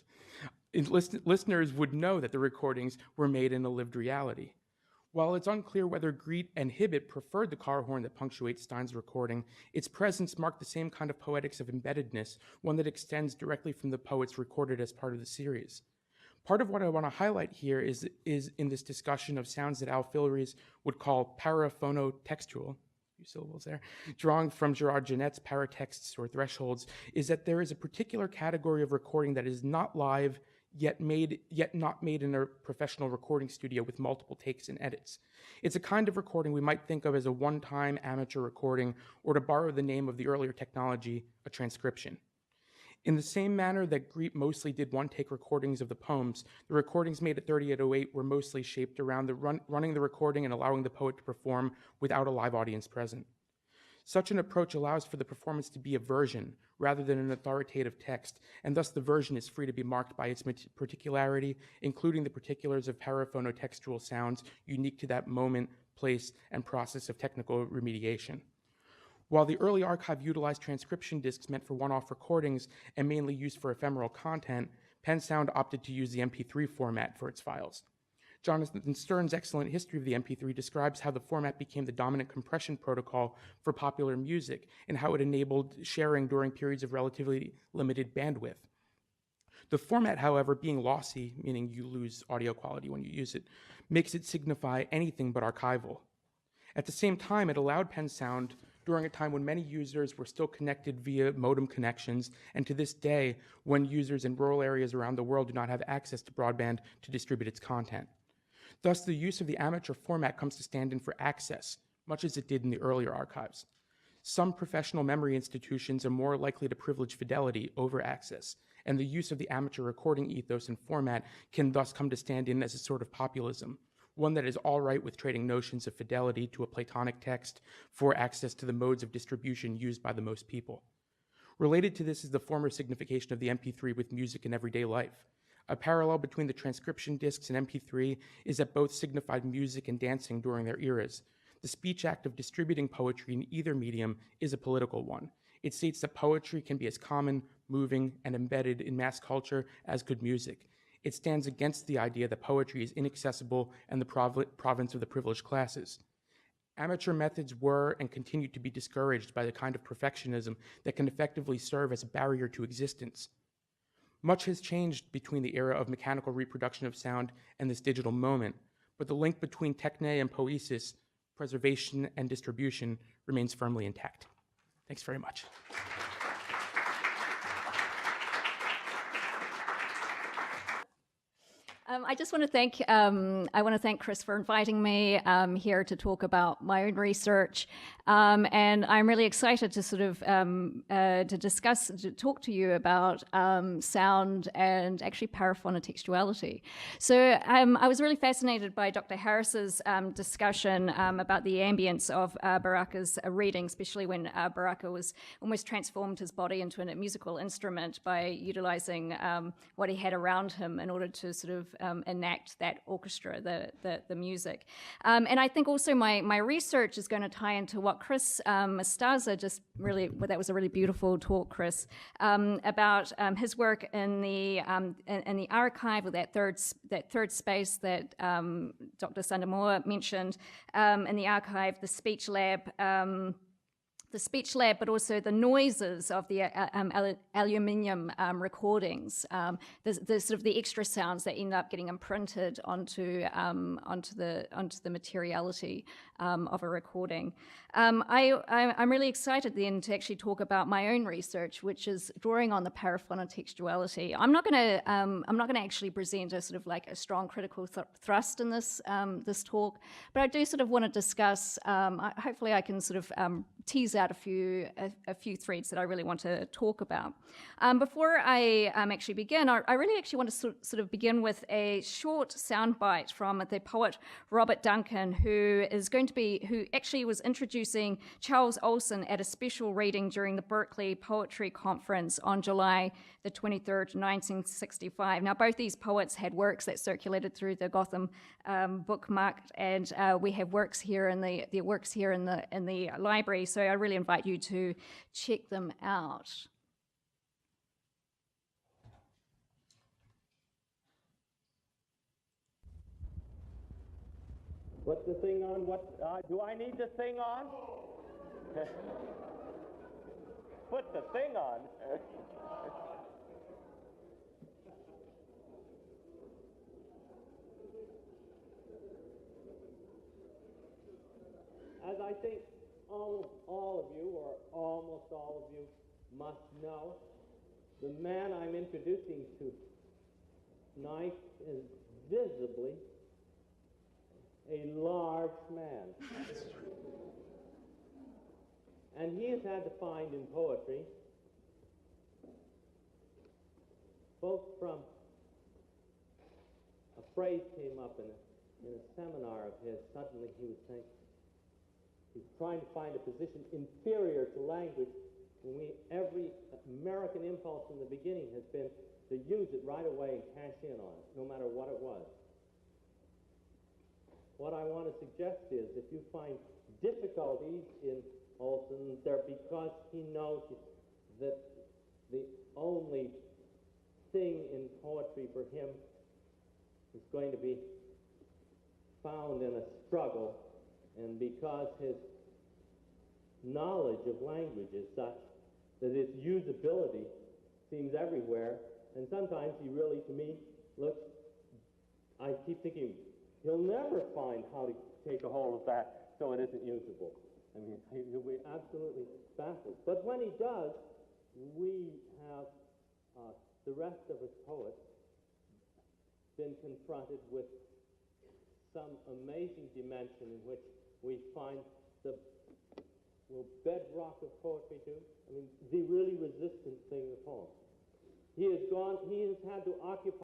Listeners would know that the recordings were made in a lived reality. While it's unclear whether Griet and Hibbett preferred the car horn that punctuates Stein's recording, its presence marked the same kind of poetics of embeddedness, one that extends directly from the poets recorded as part of the series. Part of what I want to highlight here is in this discussion of sounds that Al Filreis would call paraphonotextual, few syllables there, drawing from Gerard Genette's paratexts or thresholds, is that there is a particular category of recording that is not live, yet not made in a professional recording studio with multiple takes and edits. It's a kind of recording we might think of as a one-time amateur recording, or to borrow the name of the earlier technology, a transcription. In the same manner that Griet mostly did one-take recordings of the poems, the recordings made at 3808 were mostly shaped around running the recording and allowing the poet to perform without a live audience present. Such an approach allows for the performance to be a version rather than an authoritative text, and thus the version is free to be marked by its particularity, including the particulars of paraphonotextual sounds unique to that moment, place, and process of technical remediation. While the early archive utilized transcription discs meant for one-off recordings and mainly used for ephemeral content, Penn Sound opted to use the MP3 format for its files. Jonathan Stern's excellent history of the MP3 describes how the format became the dominant compression protocol for popular music and how it enabled sharing during periods of relatively limited bandwidth. The format, however, being lossy, meaning you lose audio quality when you use it, makes it signify anything but archival. At the same time, it allowed Penn Sound, during a time when many users were still connected via modem connections, and to this day, when users in rural areas around the world do not have access to broadband to distribute its content. Thus, the use of the amateur format comes to stand in for access, much as it did in the earlier archives. Some professional memory institutions are more likely to privilege fidelity over access, and the use of the amateur recording ethos and format can thus come to stand in as a sort of populism, one that is all right with trading notions of fidelity to a Platonic text for access to the modes of distribution used by the most people. Related to this is the former signification of the MP3 with music in everyday life. A parallel between the transcription discs and MP3 is that both signified music and dancing during their eras. The speech act of distributing poetry in either medium is a political one. It states that poetry can be as common, moving, and embedded in mass culture as good music. It stands against the idea that poetry is inaccessible and the province of the privileged classes. Amateur methods were and continue to be discouraged by the kind of perfectionism that can effectively serve as a barrier to existence. Much has changed between the era of mechanical reproduction of sound and this digital moment, but the link between techne and poesis, preservation and distribution, remains firmly intact. Thanks very much. I just want to thank Chris for inviting me here to talk about my own research, and I'm really excited to sort of to talk to you about sound and actually paraphonotextuality. So I was really fascinated by Dr. Harris's discussion about the ambience of Baraka's reading, especially when Baraka was almost transformed his body into a musical instrument by utilizing what he had around him in order to sort of enact that orchestra, the music. And I think also my research is going to tie into what Chris Mustazza just really, well, that was a really beautiful talk, Chris, about his work in the archive, or that third space that Dr. Sandamore mentioned, in the archive, the speech lab, but also the noises of the aluminium recordings, the sort of the extra sounds that end up getting imprinted onto the materiality of a recording. I'm really excited then to actually talk about my own research, which is drawing on the paraphonotextuality. I'm not going to actually present a sort of like a strong critical thrust in this talk, but I do sort of want to discuss. Hopefully, I can sort of tease out a few threads that I really want to talk about. Before I actually begin, I really actually want to sort of begin with a short soundbite from the poet Robert Duncan, who is going going to be, who actually was introducing Charles Olson at a special reading during the Berkeley Poetry Conference on July the 23rd, 1965. Now, both these poets had works that circulated through the Gotham book market, and we have works here in the works here in the library. So I really invite you to check them out. What's the thing on? What do I need the thing on? Put the thing on. As I think all of you, or almost all of you, must know, the man I'm introducing to tonight is visibly a large man. And he has had to find in poetry, both from a phrase came up in a seminar of his. Suddenly he was saying, he's trying to find a position inferior to language, when every American impulse in the beginning has been to use it right away and cash in on it, no matter what it was. What I want to suggest is, if you find difficulties in Olson, they're because he knows that the only thing in poetry for him is going to be found in a struggle, and because his knowledge of language is such that its usability seems everywhere, and sometimes he really, to me, looks, I keep thinking, he'll never find how to take a hold of that so it isn't usable. I mean, he'll be absolutely baffled. But when he does, we have, the rest of his poets, been confronted with some amazing dimension in which we find the bedrock of poetry too. I mean, the really resistant thing in the poem. He has had to occupy.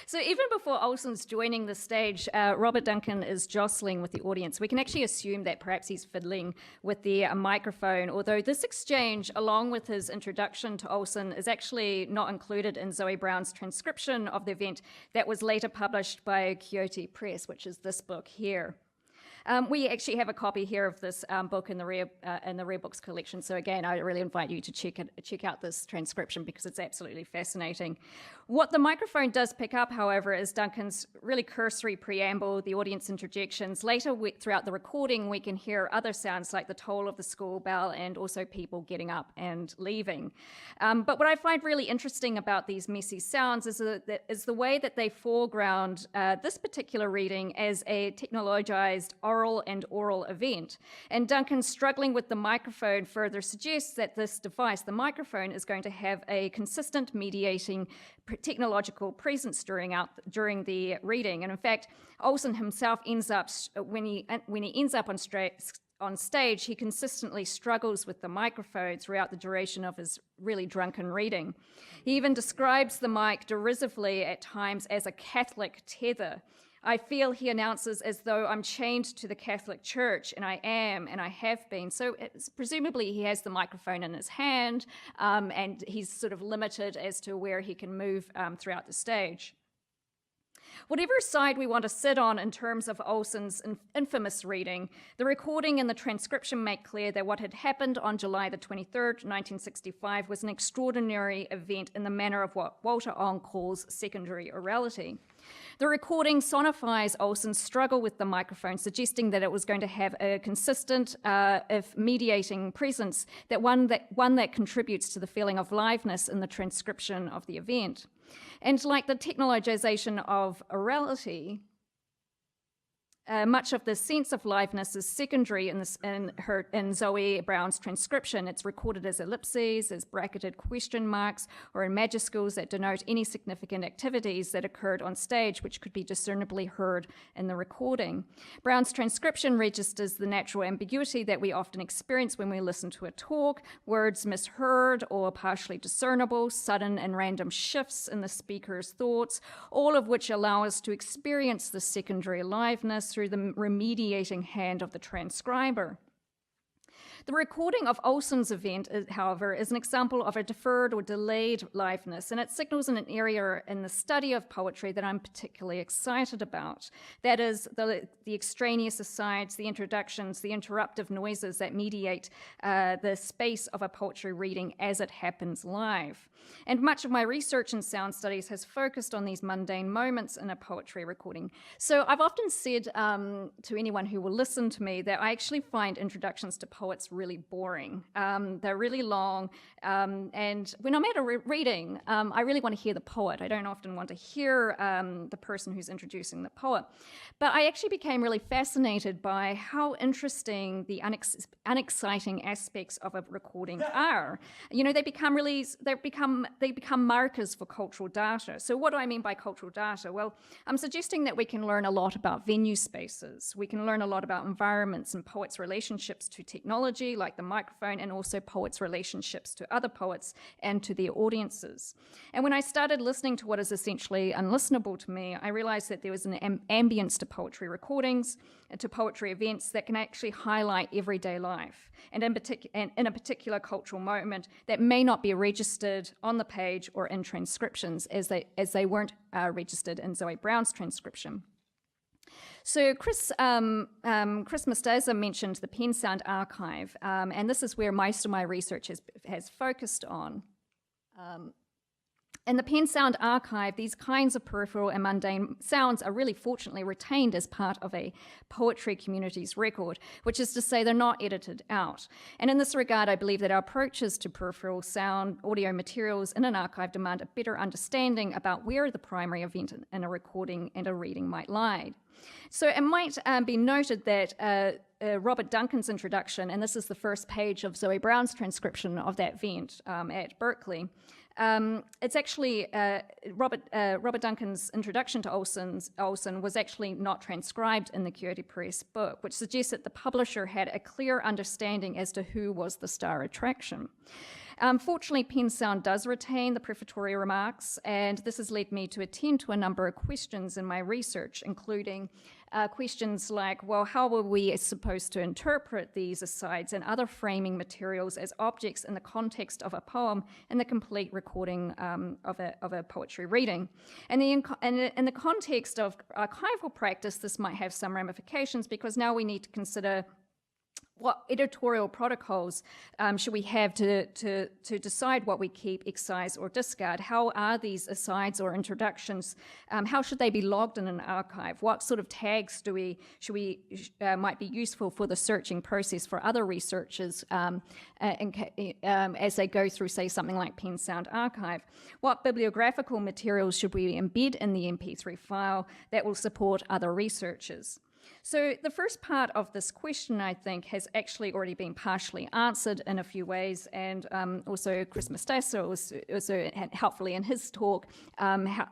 So even before Olson's joining the stage, Robert Duncan is jostling with the audience. We can actually assume that perhaps he's fiddling with the microphone, although this exchange, along with his introduction to Olson, is actually not included in Zoe Brown's transcription of the event that was later published by Quixote Press, which is this book here. We actually have a copy here of this book in the Rare Books collection. So again, I really invite you to check out this transcription because it's absolutely fascinating. What the microphone does pick up, however, is Duncan's really cursory preamble, the audience interjections. Later, throughout the recording, we can hear other sounds like the toll of the school bell and also people getting up and leaving. But what I find really interesting about these messy sounds is the way that they foreground this particular reading as a technologized oral and oral event. And Duncan struggling with the microphone further suggests that this device, the microphone, is going to have a consistent mediating technological presence during the reading. And in fact, Olson himself ends up, when he ends up on stage, he consistently struggles with the microphone throughout the duration of his really drunken reading. He even describes the mic derisively at times as a Catholic tether. I feel, he announces, as though I'm chained to the Catholic Church, and I am, and I have been. So presumably he has the microphone in his hand, and he's sort of limited as to where he can move throughout the stage. Whatever side we want to sit on in terms of Olson's infamous reading, the recording and the transcription make clear that what had happened on July the 23rd, 1965 was an extraordinary event in the manner of what Walter Ong calls secondary orality. The recording sonifies Olson's struggle with the microphone, suggesting that it was going to have a consistent, if mediating presence, one that contributes to the feeling of liveness in the transcription of the event. And like the technologization of orality, much of the sense of liveness is secondary in Zoe Brown's transcription. It's recorded as ellipses, as bracketed question marks, or in majuscules that denote any significant activities that occurred on stage, which could be discernibly heard in the recording. Brown's transcription registers the natural ambiguity that we often experience when we listen to a talk, words misheard or partially discernible, sudden and random shifts in the speaker's thoughts, all of which allow us to experience the secondary aliveness through the remediating hand of the transcriber. The recording of Olson's event, however, is an example of a deferred or delayed liveness, and it signals an area in the study of poetry that I'm particularly excited about. That is the extraneous asides, the introductions, the interruptive noises that mediate the space of a poetry reading as it happens live. And much of my research in sound studies has focused on these mundane moments in a poetry recording. So I've often said to anyone who will listen to me that I actually find introductions to poets really boring. They're really long, and when I'm at a reading, I really want to hear the poet. I don't often want to hear the person who's introducing the poet. But I actually became really fascinated by how interesting the unexciting aspects of a recording are. You know, they become markers for cultural data. So what do I mean by cultural data? Well, I'm suggesting that we can learn a lot about venue spaces. We can learn a lot about environments and poets' relationships to technology, like the microphone, and also poets' relationships to other poets and to their audiences. And when I started listening to what is essentially unlistenable to me, I realized that there was an ambience to poetry recordings and to poetry events that can actually highlight everyday life, and in a particular cultural moment that may not be registered on the page or in transcriptions, as they weren't registered in Zoe Brown's transcription. So Chris Mustazza mentioned the Penn Sound Archive, and this is where most of my research has focused on. In the Penn Sound Archive, these kinds of peripheral and mundane sounds are really fortunately retained as part of a poetry community's record, which is to say they're not edited out. And in this regard, I believe that our approaches to peripheral sound audio materials in an archive demand a better understanding about where the primary event in a recording and a reading might lie. So it might be noted that Robert Duncan's introduction, and this is the first page of Zoe Brown's transcription of that event at Berkeley, it's actually Robert Duncan's introduction to Olson was actually not transcribed in the Curity Press book, which suggests that the publisher had a clear understanding as to who was the star attraction. Fortunately, Penn Sound does retain the prefatory remarks, and this has led me to attend to a number of questions in my research, including questions like, well, how were we supposed to interpret these asides and other framing materials as objects in the context of a poem in the complete recording of a poetry reading? And in the context of archival practice, this might have some ramifications, because now we need to consider what editorial protocols should we have to decide what we keep, excise, or discard? How are these asides or introductions, how should they be logged in an archive? What sort of tags might be useful for the searching process for other researchers as they go through, say, something like Penn Sound Archive? What bibliographical materials should we embed in the MP3 file that will support other researchers? So the first part of this question, I think, has actually already been partially answered in a few ways, and also Chris Mustazza also helpfully in his talk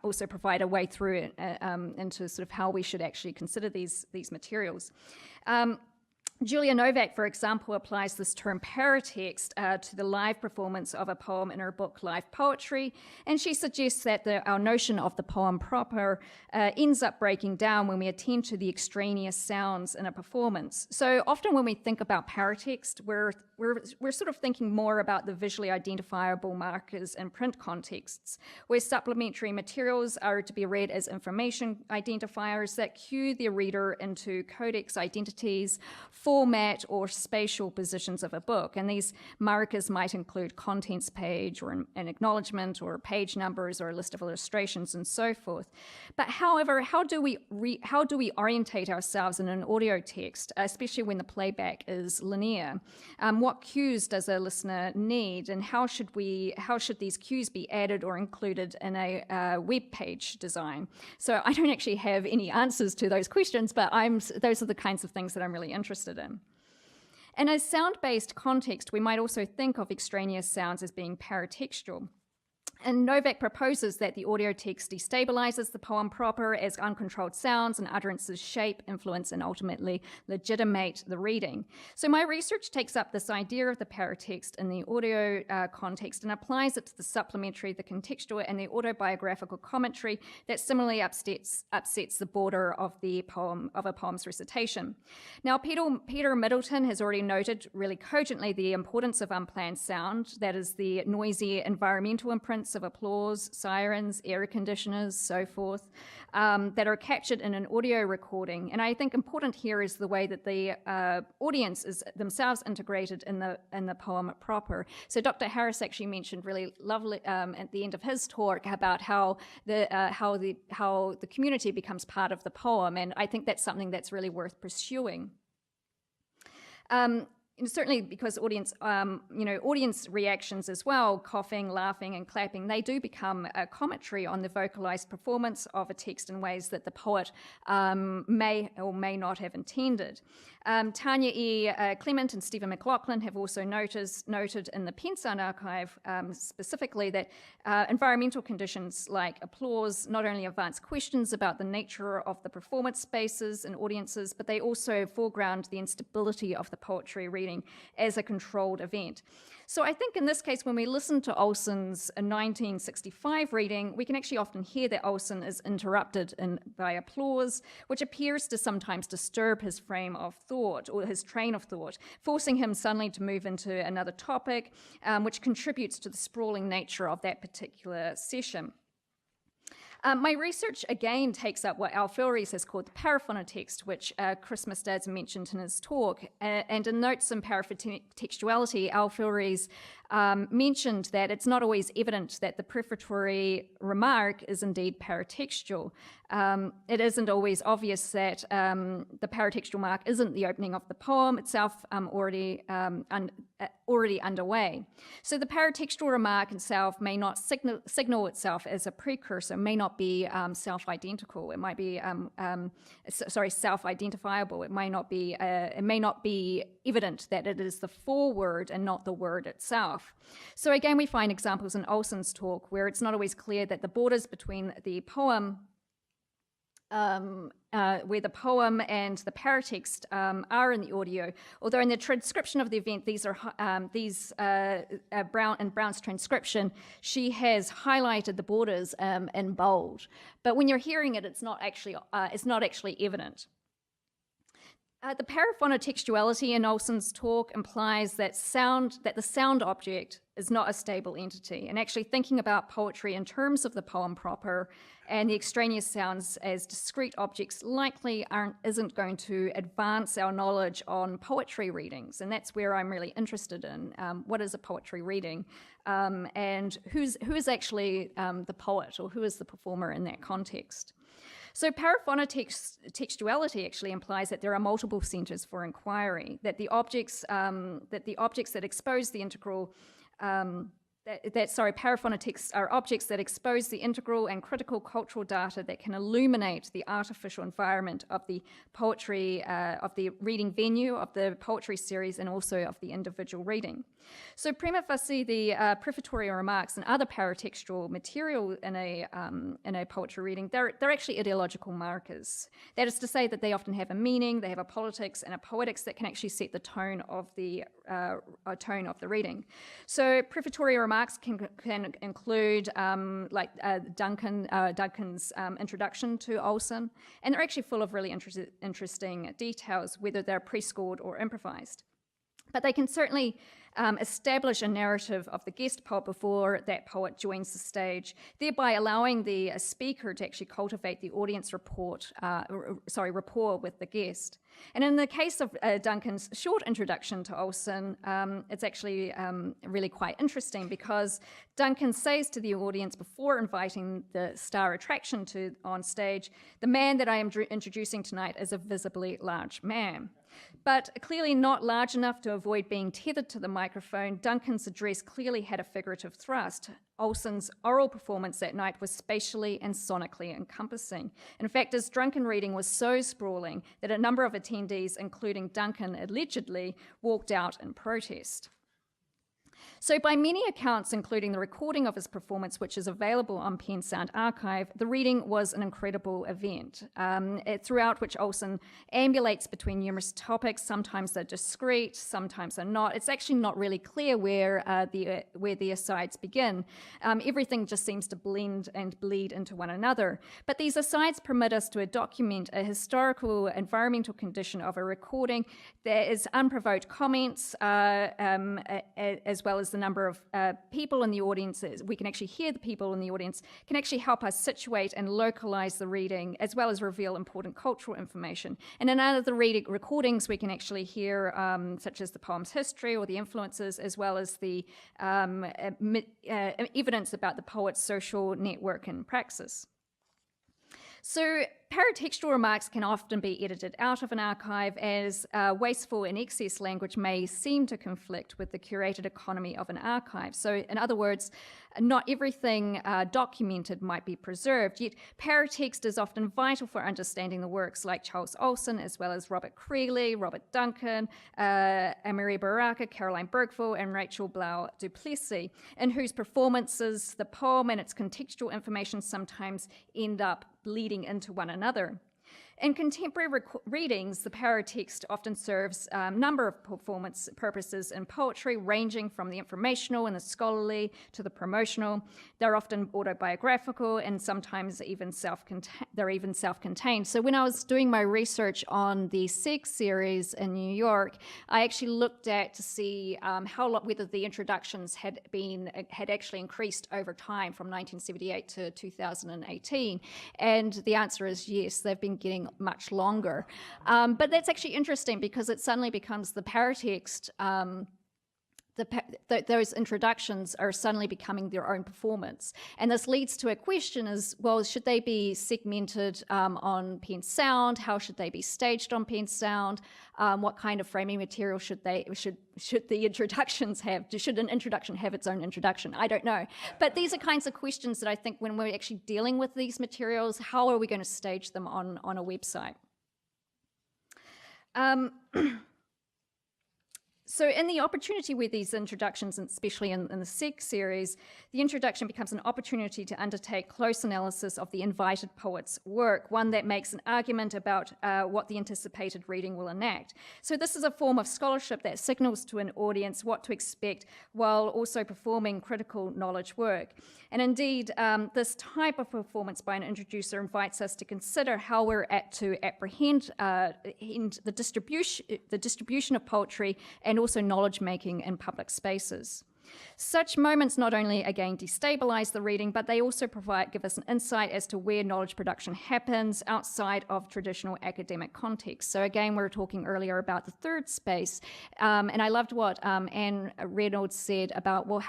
also provide a way through into sort of how we should actually consider these materials. Julia Novak, for example, applies this term paratext to the live performance of a poem in her book Live Poetry, and she suggests that our notion of the poem proper ends up breaking down when we attend to the extraneous sounds in a performance. So often when we think about paratext, we're sort of thinking more about the visually identifiable markers in print contexts, where supplementary materials are to be read as information identifiers that cue the reader into codex identities, format or spatial positions of a book. And these markers might include contents page or an acknowledgement or page numbers or a list of illustrations and so forth. But however, how do we orientate ourselves in an audio text, especially when the playback is linear? What cues does a listener need, and how should these cues be added or included in a web page design? So I don't actually have any answers to those questions, but those are the kinds of things that I'm really interested in. In a sound-based context, we might also think of extraneous sounds as being paratextual. And Novak proposes that the audio text destabilizes the poem proper as uncontrolled sounds and utterances shape, influence, and ultimately legitimate the reading. So my research takes up this idea of the paratext in the audio context and applies it to the supplementary, the contextual, and the autobiographical commentary that similarly upsets the border of a poem's recitation. Now, Peter Middleton has already noted really cogently the importance of unplanned sound, that is the noisy environmental imprints of applause, sirens, air conditioners, so forth, that are captured in an audio recording. And I think important here is the way that the audience is themselves integrated in the poem proper. So Dr. Harris actually mentioned really lovely at the end of his talk about how the community becomes part of the poem, and I think that's something that's really worth pursuing. And certainly because audience reactions as well, coughing, laughing, and clapping, they do become a commentary on the vocalized performance of a text in ways that the poet may or may not have intended. Tanya E. Clement and Stephen McLaughlin have also noted in the Penn Sound Archive specifically that environmental conditions like applause not only advance questions about the nature of the performance spaces and audiences, but they also foreground the instability of the poetry reading as a controlled event. So I think in this case, when we listen to Olson's 1965 reading, we can actually often hear that Olson is interrupted by applause, which appears to sometimes disturb his frame of thought or his train of thought, forcing him suddenly to move into another topic, which contributes to the sprawling nature of that particular session. My research again takes up what Alfieri's has called the paraphonotext, which Chris Mustazza mentioned in his talk. And in Notes on Paraphonotextuality, Alfieri's mentioned that it's not always evident that the prefatory remark is indeed paratextual. It isn't always obvious that the paratextual mark isn't the opening of the poem itself already underway. So the paratextual remark itself may not signal itself as a precursor, may not be self-identical. It might be self-identifiable. It may not be evident that it is the foreword and not the word itself. So again, we find examples in Olson's talk where it's not always clear that the borders between the poem where the poem and the paratext are in the audio, although in the transcription of the event, Brown's transcription, she has highlighted the borders in bold. But when you're hearing it, it's not actually evident. The paraphonotextuality in Olson's talk implies that the sound object is not a stable entity, and actually thinking about poetry in terms of the poem proper and the extraneous sounds as discrete objects likely isn't going to advance our knowledge on poetry readings, and that's where I'm really interested in. What is a poetry reading, and who is actually the poet, or who is the performer in that context? So paraphonotextuality actually implies that there are multiple centers for inquiry, that the objects that expose the integral paraphonotexts are objects that expose the integral and critical cultural data that can illuminate the artificial environment of the poetry, of the reading venue, of the poetry series, and also of the individual reading. So prima facie, the prefatory remarks and other paratextual material in a poetry reading, they're actually ideological markers. That is to say that they often have a meaning, they have a politics and a poetics that can actually set the tone of the reading. So prefatory remarks can include Duncan's introduction to Olson, and they're actually full of really interesting details, whether they're pre-scored or improvised. But they can certainly establish a narrative of the guest poet before that poet joins the stage, thereby allowing the speaker to actually cultivate the audience rapport with the guest. And in the case of Duncan's short introduction to Olson, it's actually really quite interesting because Duncan says to the audience before inviting the star attraction on stage, "The man that I am introducing tonight is a visibly large man." But clearly not large enough to avoid being tethered to the microphone, Duncan's address clearly had a figurative thrust. Olson's oral performance that night was spatially and sonically encompassing. In fact, his drunken reading was so sprawling that a number of attendees, including Duncan allegedly, walked out in protest. So by many accounts, including the recording of his performance, which is available on Penn Sound Archive, the reading was an incredible event, throughout which Olson ambulates between numerous topics. Sometimes they're discrete, sometimes they're not. It's actually not really clear where the asides begin. Everything just seems to blend and bleed into one another. But these asides permit us to document a historical environmental condition of a recording. There is unprovoked comments, as well as the number of people in the audience. We can actually hear the people in the audience, can actually help us situate and localize the reading, as well as reveal important cultural information. And in other recordings, we can actually hear, such as the poem's history or the influences, as well as the evidence about the poet's social network and praxis. So paratextual remarks can often be edited out of an archive, as wasteful and excess language may seem to conflict with the curated economy of an archive. So in other words, not everything documented might be preserved, yet paratext is often vital for understanding the works like Charles Olson, as well as Robert Creeley, Robert Duncan, Amiri Baraka, Caroline Bergville, and Rachel Blau Duplessis, in whose performances the poem and its contextual information sometimes end up bleeding into one another. In contemporary readings, the paratext often serves a number of performance purposes in poetry, ranging from the informational and the scholarly to the promotional. They're often autobiographical and sometimes even self-contained. So when I was doing my research on the Sex series in New York, I actually looked at to see whether the introductions had actually increased over time from 1978 to 2018. And the answer is yes, they've been getting much longer. But that's actually interesting because it suddenly becomes the paratext, those introductions are suddenly becoming their own performance. And this leads to a question is, well, should they be segmented on Penn Sound? How should they be staged on Penn Sound? What kind of framing material should the introductions have? Should an introduction have its own introduction? I don't know. But these are kinds of questions that I think when we're actually dealing with these materials, how are we going to stage them on a website? So in the opportunity with these introductions, and especially in the Sex series, the introduction becomes an opportunity to undertake close analysis of the invited poet's work, one that makes an argument about what the anticipated reading will enact. So this is a form of scholarship that signals to an audience what to expect while also performing critical knowledge work. And indeed, this type of performance by an introducer invites us to consider how we're to apprehend the distribution of poetry and also knowledge making in public spaces. Such moments not only again destabilize the reading, but they also give us an insight as to where knowledge production happens outside of traditional academic context. So again, we were talking earlier about the third space, and I loved what Anne Reynolds said about, well,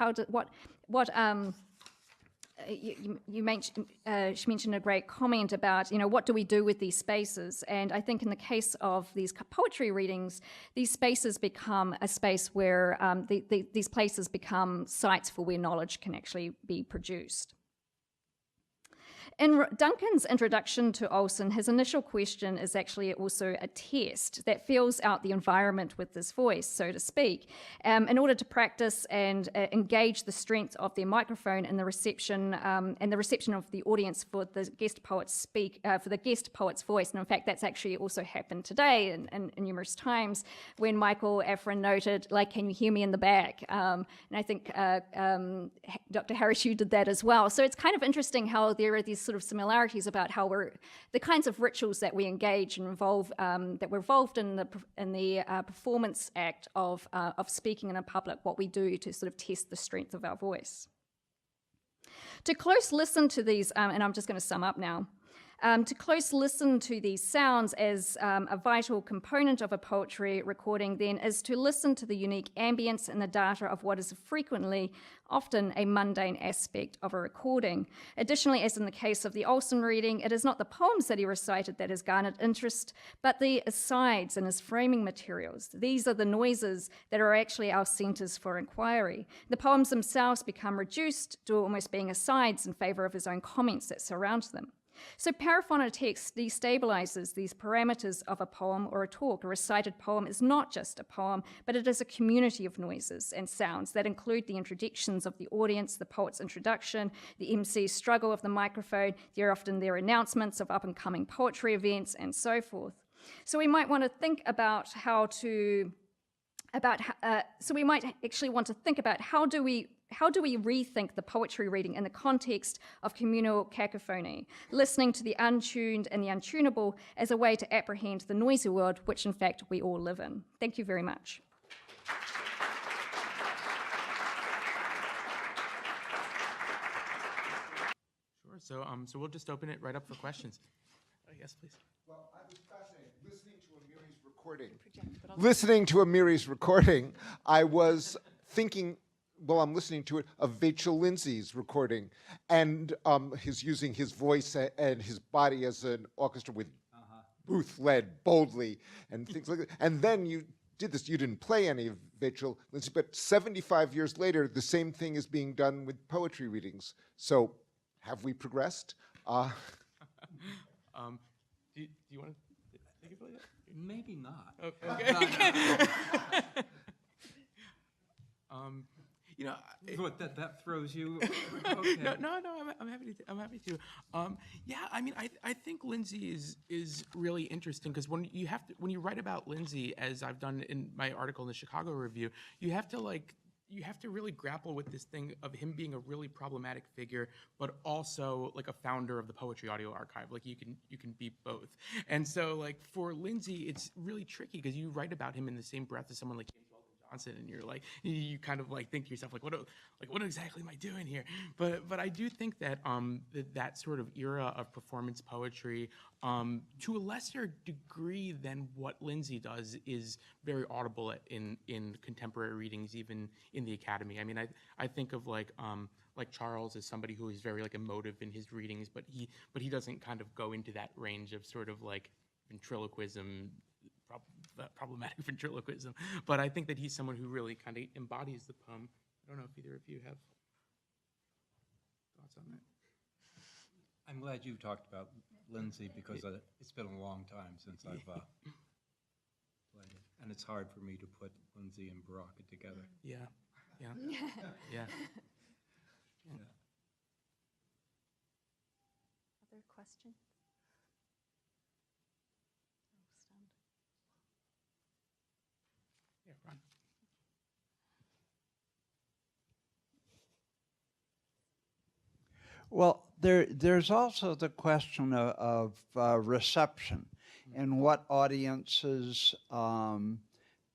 she mentioned a great comment about, what do we do with these spaces? And I think in the case of these poetry readings, these spaces become a space where these places become sites for where knowledge can actually be produced. In Duncan's introduction to Olson, his initial question is actually also a test that fills out the environment with this voice, so to speak, in order to practice and engage the strength of their microphone and the reception of the audience for the guest poet's voice. And in fact, that's actually also happened today and numerous times when Michael Afrin noted, like, can you hear me in the back? And I think Dr. Harris, you did that as well. So it's kind of interesting how there are these sort of similarities about how the kinds of rituals that we engage and involve, that we're involved in the performance act of speaking in a public, what we do to sort of test the strength of our voice. To close listen to these, and I'm just going to sum up now, to close listen to these sounds as a vital component of a poetry recording then is to listen to the unique ambience and the data of what is often a mundane aspect of a recording. Additionally, as in the case of the Olson reading, it is not the poems that he recited that has garnered interest, but the asides and his framing materials. These are the noises that are actually our centers for inquiry. The poems themselves become reduced to almost being asides in favor of his own comments that surround them. So paraphonic text destabilizes these parameters of a poem or a talk. A recited poem is not just a poem, but it is a community of noises and sounds that include the introductions of the audience, the poet's introduction, the MC's struggle of the microphone, their announcements of up-and-coming poetry events, and so forth. So we might want to think about how do we rethink the poetry reading in the context of communal cacophony, listening to the untuned and the untunable as a way to apprehend the noisy world, which in fact we all live in. Thank you very much. Sure. So we'll just open it right up for questions. Yes, please. Well, I was fascinated listening to Amiri's recording. I was thinking, while I'm listening to it, of Vachel Lindsay's recording, and his using his voice and his body as an orchestra with Booth led boldly and things like that. And then you did this. You didn't play any of Vachel Lindsay, but 75 years later, the same thing is being done with poetry readings. So, have we progressed? Do you want to take it for that? Maybe not. Okay. You know, what that throws you? Okay. No, I'm happy to. Yeah, I mean, I think Lindsay is really interesting because when you write about Lindsay, as I've done in my article in the Chicago Review, you have to really grapple with this thing of him being a really problematic figure, but also like a founder of the Poetry Audio Archive. Like you can be both. And so like for Lindsay, it's really tricky because you write about him in the same breath as someone like James Weldon Johnson, and you're like, you kind of like think to yourself, what exactly am I doing here? But I do think that that sort of era of performance poetry, to a lesser degree than what Lindsay does, is very audible in contemporary readings, even in the Academy. I mean, I think of like Charles as somebody who is very like emotive in his readings, but he doesn't kind of go into that range of sort of like ventriloquism, problematic ventriloquism. But I think that he's someone who really kind of embodies the poem. I don't know if either of you have thoughts on that. I'm glad you talked about Lindsay because it's been a long time since I've played it, and it's hard for me to put Lindsay and Baraka together. Yeah. Other questions? Yeah, Ron. Well, there's also the question of reception and what audiences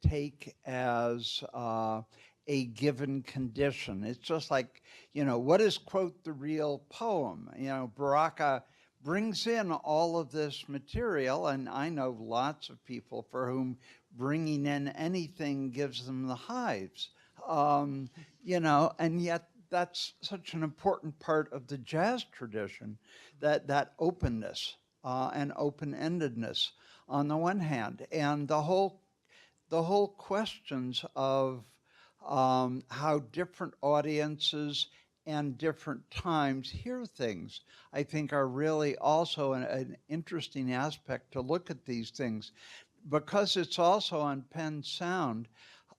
take as a given condition. It's just like, what is, quote, the real poem? Baraka brings in all of this material, and I know lots of people for whom bringing in anything gives them the hives, and yet that's such an important part of the jazz tradition, that openness and open-endedness on the one hand, and the whole questions of how different audiences and different times hear things, I think are really also an interesting aspect to look at these things. Because it's also on Penn Sound,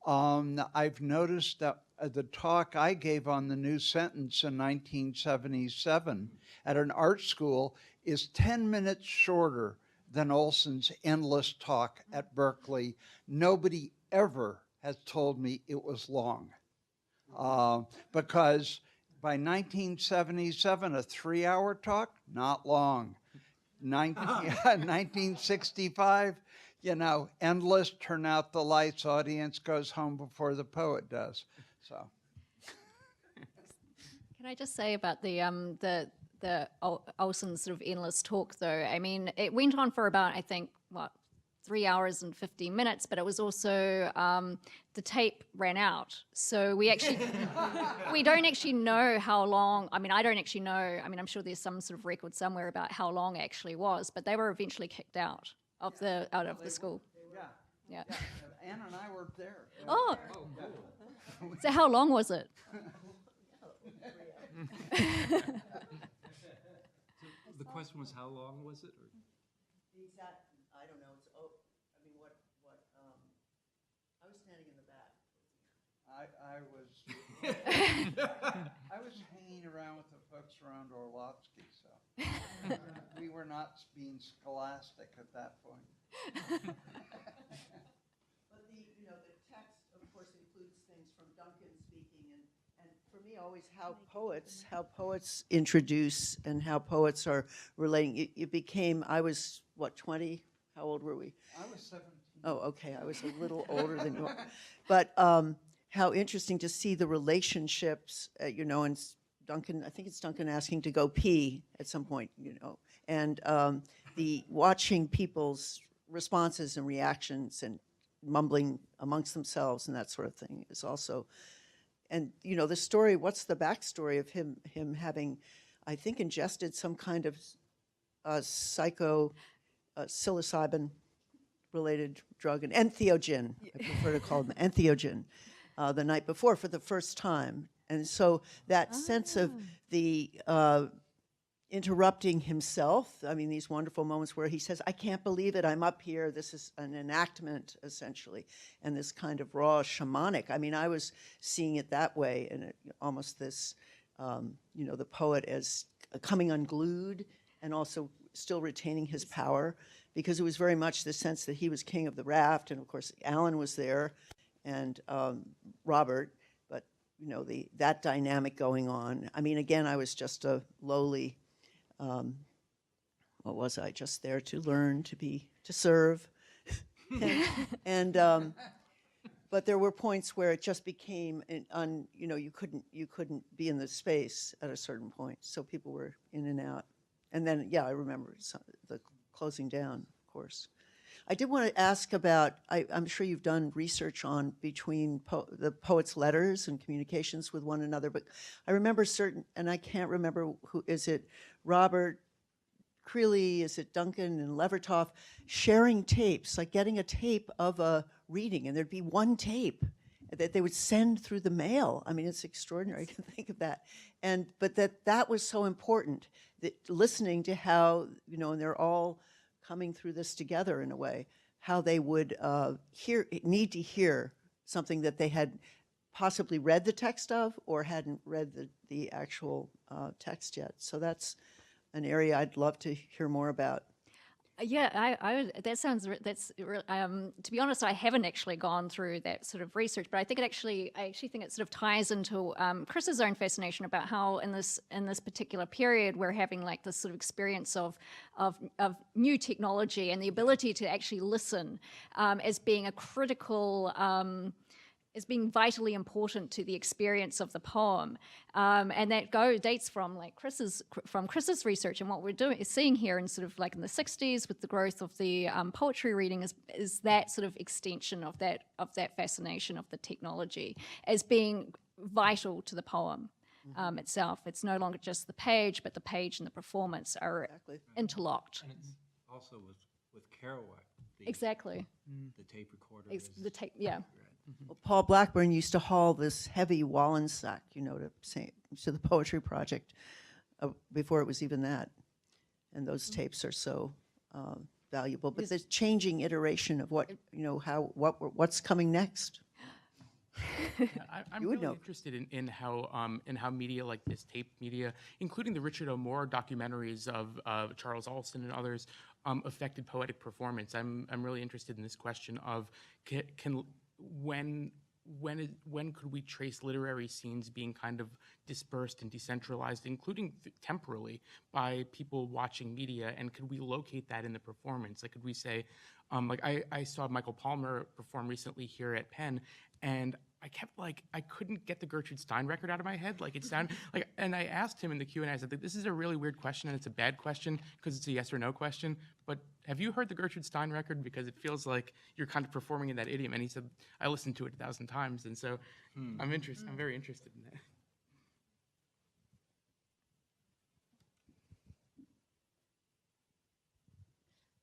I've noticed that the talk I gave on the new sentence in 1977 at an art school is 10 minutes shorter than Olson's endless talk at Berkeley. Nobody ever has told me it was long, because By 1977, a 3-hour talk, not long. 1965, endless, turn out the lights, audience goes home before the poet does. So. Can I just say about the Olson's sort of endless talk, though? I mean, it went on for about, I think, 3 hours and 15 minutes, but it was also, the tape ran out. So we don't actually know how long, I mean, I don't actually know, I mean, I'm sure there's some sort of record somewhere about how long it actually was, but they were eventually kicked out of the school. Yeah. Ann and I were there. Oh, so how long was it? The question was, how long was it? Or? The exact, I don't know. It's I was standing in the back. I was hanging around with the folks around Orlovsky, so we were not being scholastic at that point. But the text, of course, includes things from Duncan speaking, and for me, always how poets introduce and how poets are relating. It became, I was, 20? How old were we? I was 17. Oh, okay, I was a little older than you are. But how interesting to see the relationships, and Duncan, I think it's Duncan asking to go pee at some point, and the watching people's responses and reactions and mumbling amongst themselves and that sort of thing is also, and the story, what's the backstory of him having, I think, ingested some kind of psilocybin related drug, an entheogen, I prefer to call them entheogen, the night before for the first time. And so that sense of the interrupting himself, I mean, these wonderful moments where he says, I can't believe it, I'm up here, this is an enactment, essentially, and this kind of raw shamanic. I mean, I was seeing it that way, and almost this, the poet as coming unglued and also still retaining his power, because it was very much the sense that he was king of the raft, and of course Alan was there, and Robert, but that dynamic going on. I mean, again, I was just a lowly, what was I? Just there to learn, to serve, and but there were points where it just became you couldn't be in the space at a certain point, so people were in and out. And then, I remember the closing down, of course. I did want to ask about, I'm sure you've done research on between the poets' letters and communications with one another, but I remember and I can't remember who, is it Robert Creeley, is it Duncan and Levertov, sharing tapes, like getting a tape of a reading, and there'd be one tape that they would send through the mail. I mean, it's extraordinary to think of that. But that was so important, that listening to how, and they're all coming through this together in a way, how they would need to hear something that they had possibly read the text of or hadn't read the actual text yet. So that's an area I'd love to hear more about. Yeah, that sounds, to be honest, I haven't actually gone through that sort of research, but I think I actually think it sort of ties into Chris's own fascination about how in this particular period we're having like this sort of experience of new technology and the ability to actually listen as being a critical, as being vitally important to the experience of the poem, and that dates from like Chris's research, and what we're seeing here in sort of like in the 60s with the growth of the poetry reading is that sort of extension of that fascination of the technology as being vital to the poem itself. It's no longer just the page, but the page and the performance are interlocked. And it's also with Kerouac. Exactly. The tape recorder. Yeah. Well, Paul Blackburn used to haul this heavy Wallensack, to the Poetry Project before it was even that. And those tapes are so valuable. But the changing iteration of what's coming next. I'm really interested in how media like this, tape media, including the Richard O'Moore documentaries of Charles Alston and others, affected poetic performance. I'm really interested in this question of when when could we trace literary scenes being kind of dispersed and decentralized, including temporally, by people watching media, and could we locate that in the performance? Like, could we say, like I saw Michael Palmer perform recently here at Penn, and I couldn't get the Gertrude Stein record out of my head. Like, it sounded like, and I asked him in the Q&A, I said, this is a really weird question, and it's a bad question because it's a yes or no question, but have you heard the Gertrude Stein record? Because it feels like you're kind of performing in that idiom. And he said, I listened to it 1,000 times, and so I'm very interested in that.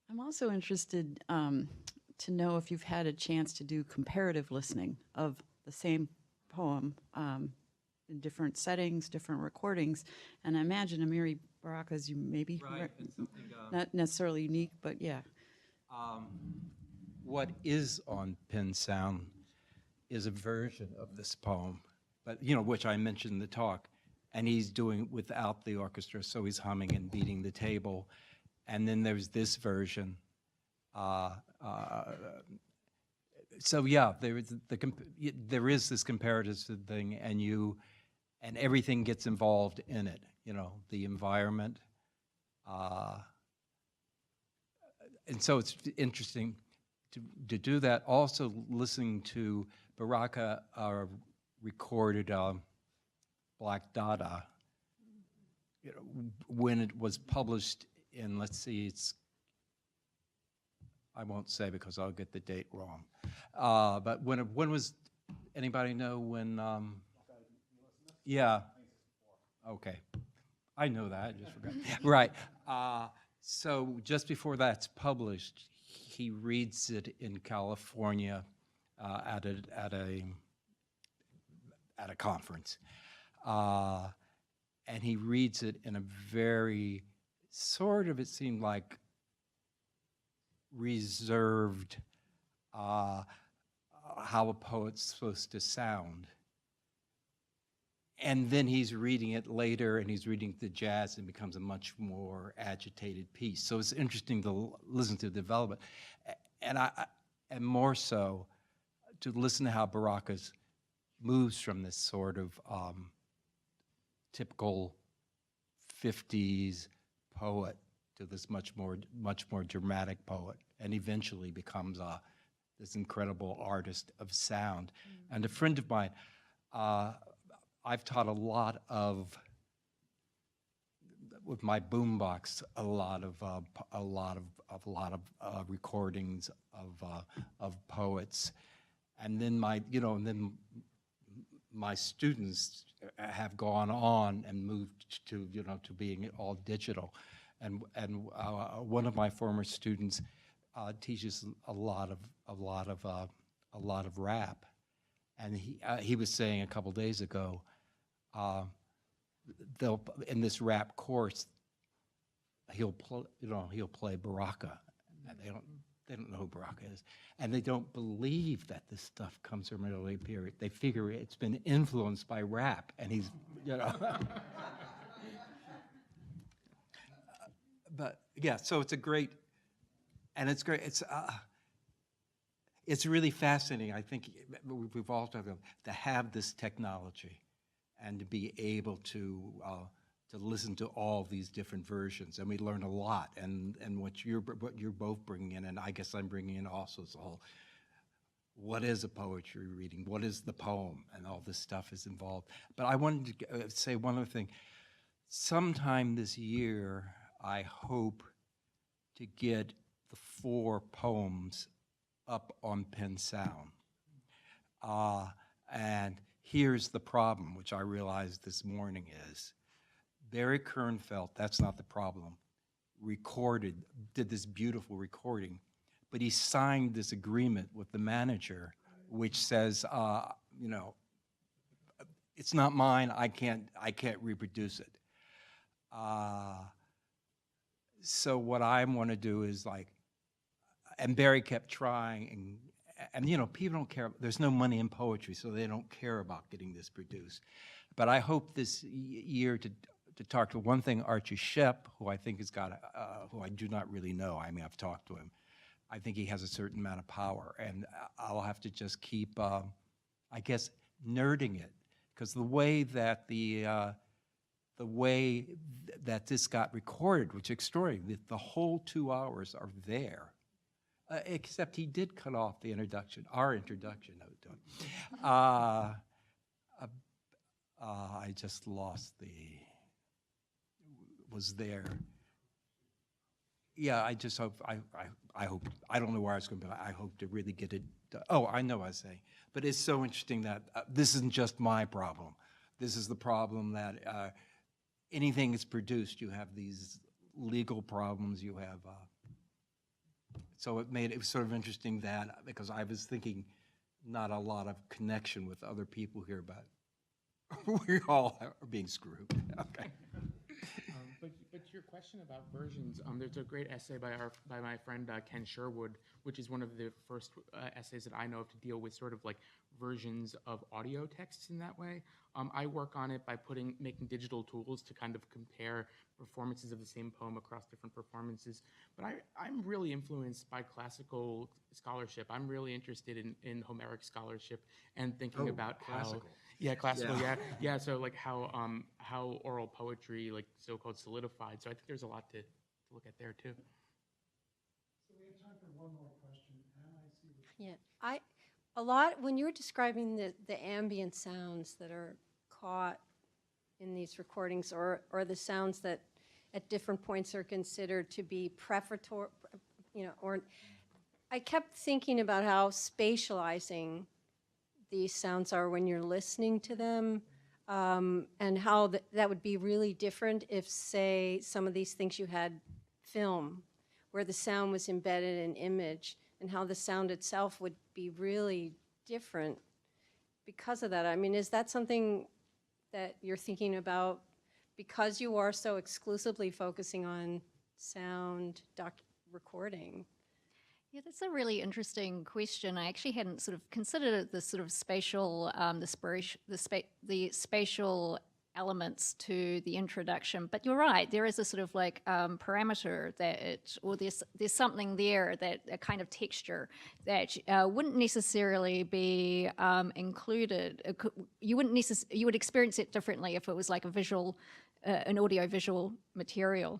I'm also interested to know if you've had a chance to do comparative listening of the same poem in different settings, different recordings. And I imagine Amiri Baraka's you maybe not necessarily unique, but yeah. What is on Penn Sound is a version of this poem, but which I mentioned in the talk, and he's doing without the orchestra, so he's humming and beating the table. And then there's this version. So yeah, there is this comparative thing, and everything gets involved in it. The environment, and so it's interesting to do that. Also, listening to Baraka recorded Black Dada. When it was published in, let's see, I won't say because I'll get the date wrong. But when was, anybody know when? Yeah. Okay. I know that, I just forgot. Right. So just before that's published, he reads it in California at a conference. And he reads it in a very sort of, it seemed like, reserved, how a poet's supposed to sound. And then he's reading it later, and he's reading the jazz, and becomes a much more agitated piece. So it's interesting to listen to the development, and more so to listen to how Baraka moves from this sort of typical 50s poet to this much more dramatic poet, and eventually becomes this incredible artist of sound. And a friend of mine, I've taught a lot of, with my boombox, a lot of recordings of poets, and then my students have gone on and moved to to being all digital, and one of my former students teaches a lot of rap, and he was saying a couple days ago, they'll, in this rap course, he'll play Baraka, and they don't know who Baraka is, and they don't believe that this stuff comes from an early period. They figure it's been influenced by rap, and he's but yeah, so it's a great, and it's great. It's really fascinating. I think we've all talked about to have this technology, and to be able to listen to all these different versions, and we learn a lot. And what you're both bringing in, and I guess I'm bringing in also, is the whole, what is a poetry reading? What is the poem? And all this stuff is involved. But I wanted to say one other thing. Sometime this year, I hope to get the 4 poems up on Penn Sound. And here's the problem, which I realized this morning is, Barry Kernfeld, that's not the problem, did this beautiful recording, but he signed this agreement with the manager, which says, it's not mine, I can't reproduce it. So what I want to do is and Barry kept trying, and people don't care. There's no money in poetry, so they don't care about getting this produced. But I hope this year to talk to one thing, Archie Shepp, who I think has got, who I do not really know. I mean, I've talked to him. I think he has a certain amount of power, and I'll have to just keep. I guess, nerding it, because the way that this got recorded, which is extraordinary, the whole 2 hours are there. Except he did cut off the introduction, our introduction. I just lost was there. Yeah, I just hope, I hope, I don't know where I was going, but I hope to really get it. Oh, I know what I was saying. But it's so interesting that this isn't just my problem. This is the problem that anything that's produced, you have these legal problems, you have, so it was sort of interesting that, because I was thinking not a lot of connection with other people here, but we all are being screwed. Okay. But your question about versions, there's a great essay by my friend Ken Sherwood, which is one of the first essays that I know of to deal with sort of like versions of audio texts in that way. I work on it by making digital tools to kind of compare performances of the same poem across different performances. But I'm really influenced by classical scholarship. I'm really interested in Homeric scholarship and thinking about classical. how. Yeah, classical. Yeah. So like how oral poetry, like so-called solidified. So I think there's a lot to look at there too. So we have time for one more question. Yeah, a lot when you were describing the ambient sounds that are caught in these recordings, or the sounds that at different points are considered to be prefatory, or I kept thinking about how spatializing these sounds are when you're listening to them, and how that would be really different if, say, some of these things you had film, where the sound was embedded in image, and how the sound itself would be really different because of that. I mean, is that something that you're thinking about because you are so exclusively focusing on sound recording? Yeah, that's a really interesting question. I actually hadn't sort of considered the sort of spatial, the spatial elements to the introduction. But you're right, there is a sort of like parameter there's something there, that a kind of texture that wouldn't necessarily be included. You would experience it differently if it was like a visual, an audio-visual material.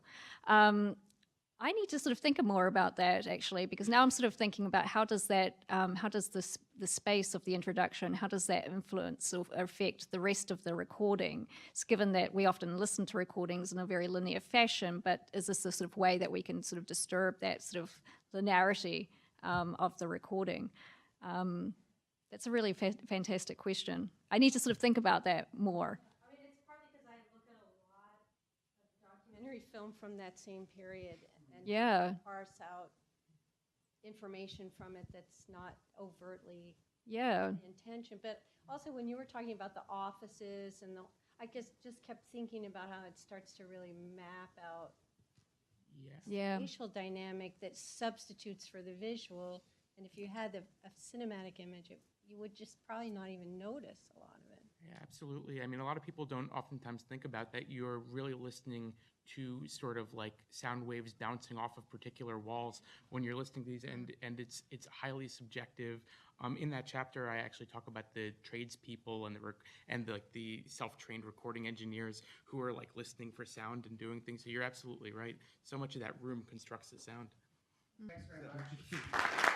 I need to sort of think more about that, actually, because now I'm sort of thinking about how does the space of the introduction, how does that influence or affect the rest of the recording? It's given that we often listen to recordings in a very linear fashion, but is this the sort of way that we can sort of disturb that sort of linearity of the recording? That's a really fantastic question. I need to sort of think about that more. I mean, it's partly because I look at a lot of documentary film from that same period, and parse out information from it that's not overtly intention. But also when you were talking about the offices and I guess just kept thinking about how it starts to really map out spatial dynamic that substitutes for the visual. And if you had a cinematic image, you would just probably not even notice a lot of it. Yeah, absolutely. I mean, a lot of people don't oftentimes think about that. You're really listening to sort of like sound waves bouncing off of particular walls when you're listening to these, and it's highly subjective. In that chapter, I actually talk about the tradespeople and the self-trained recording engineers who are like listening for sound and doing things. So you're absolutely right. So much of that room constructs the sound. Thanks very much.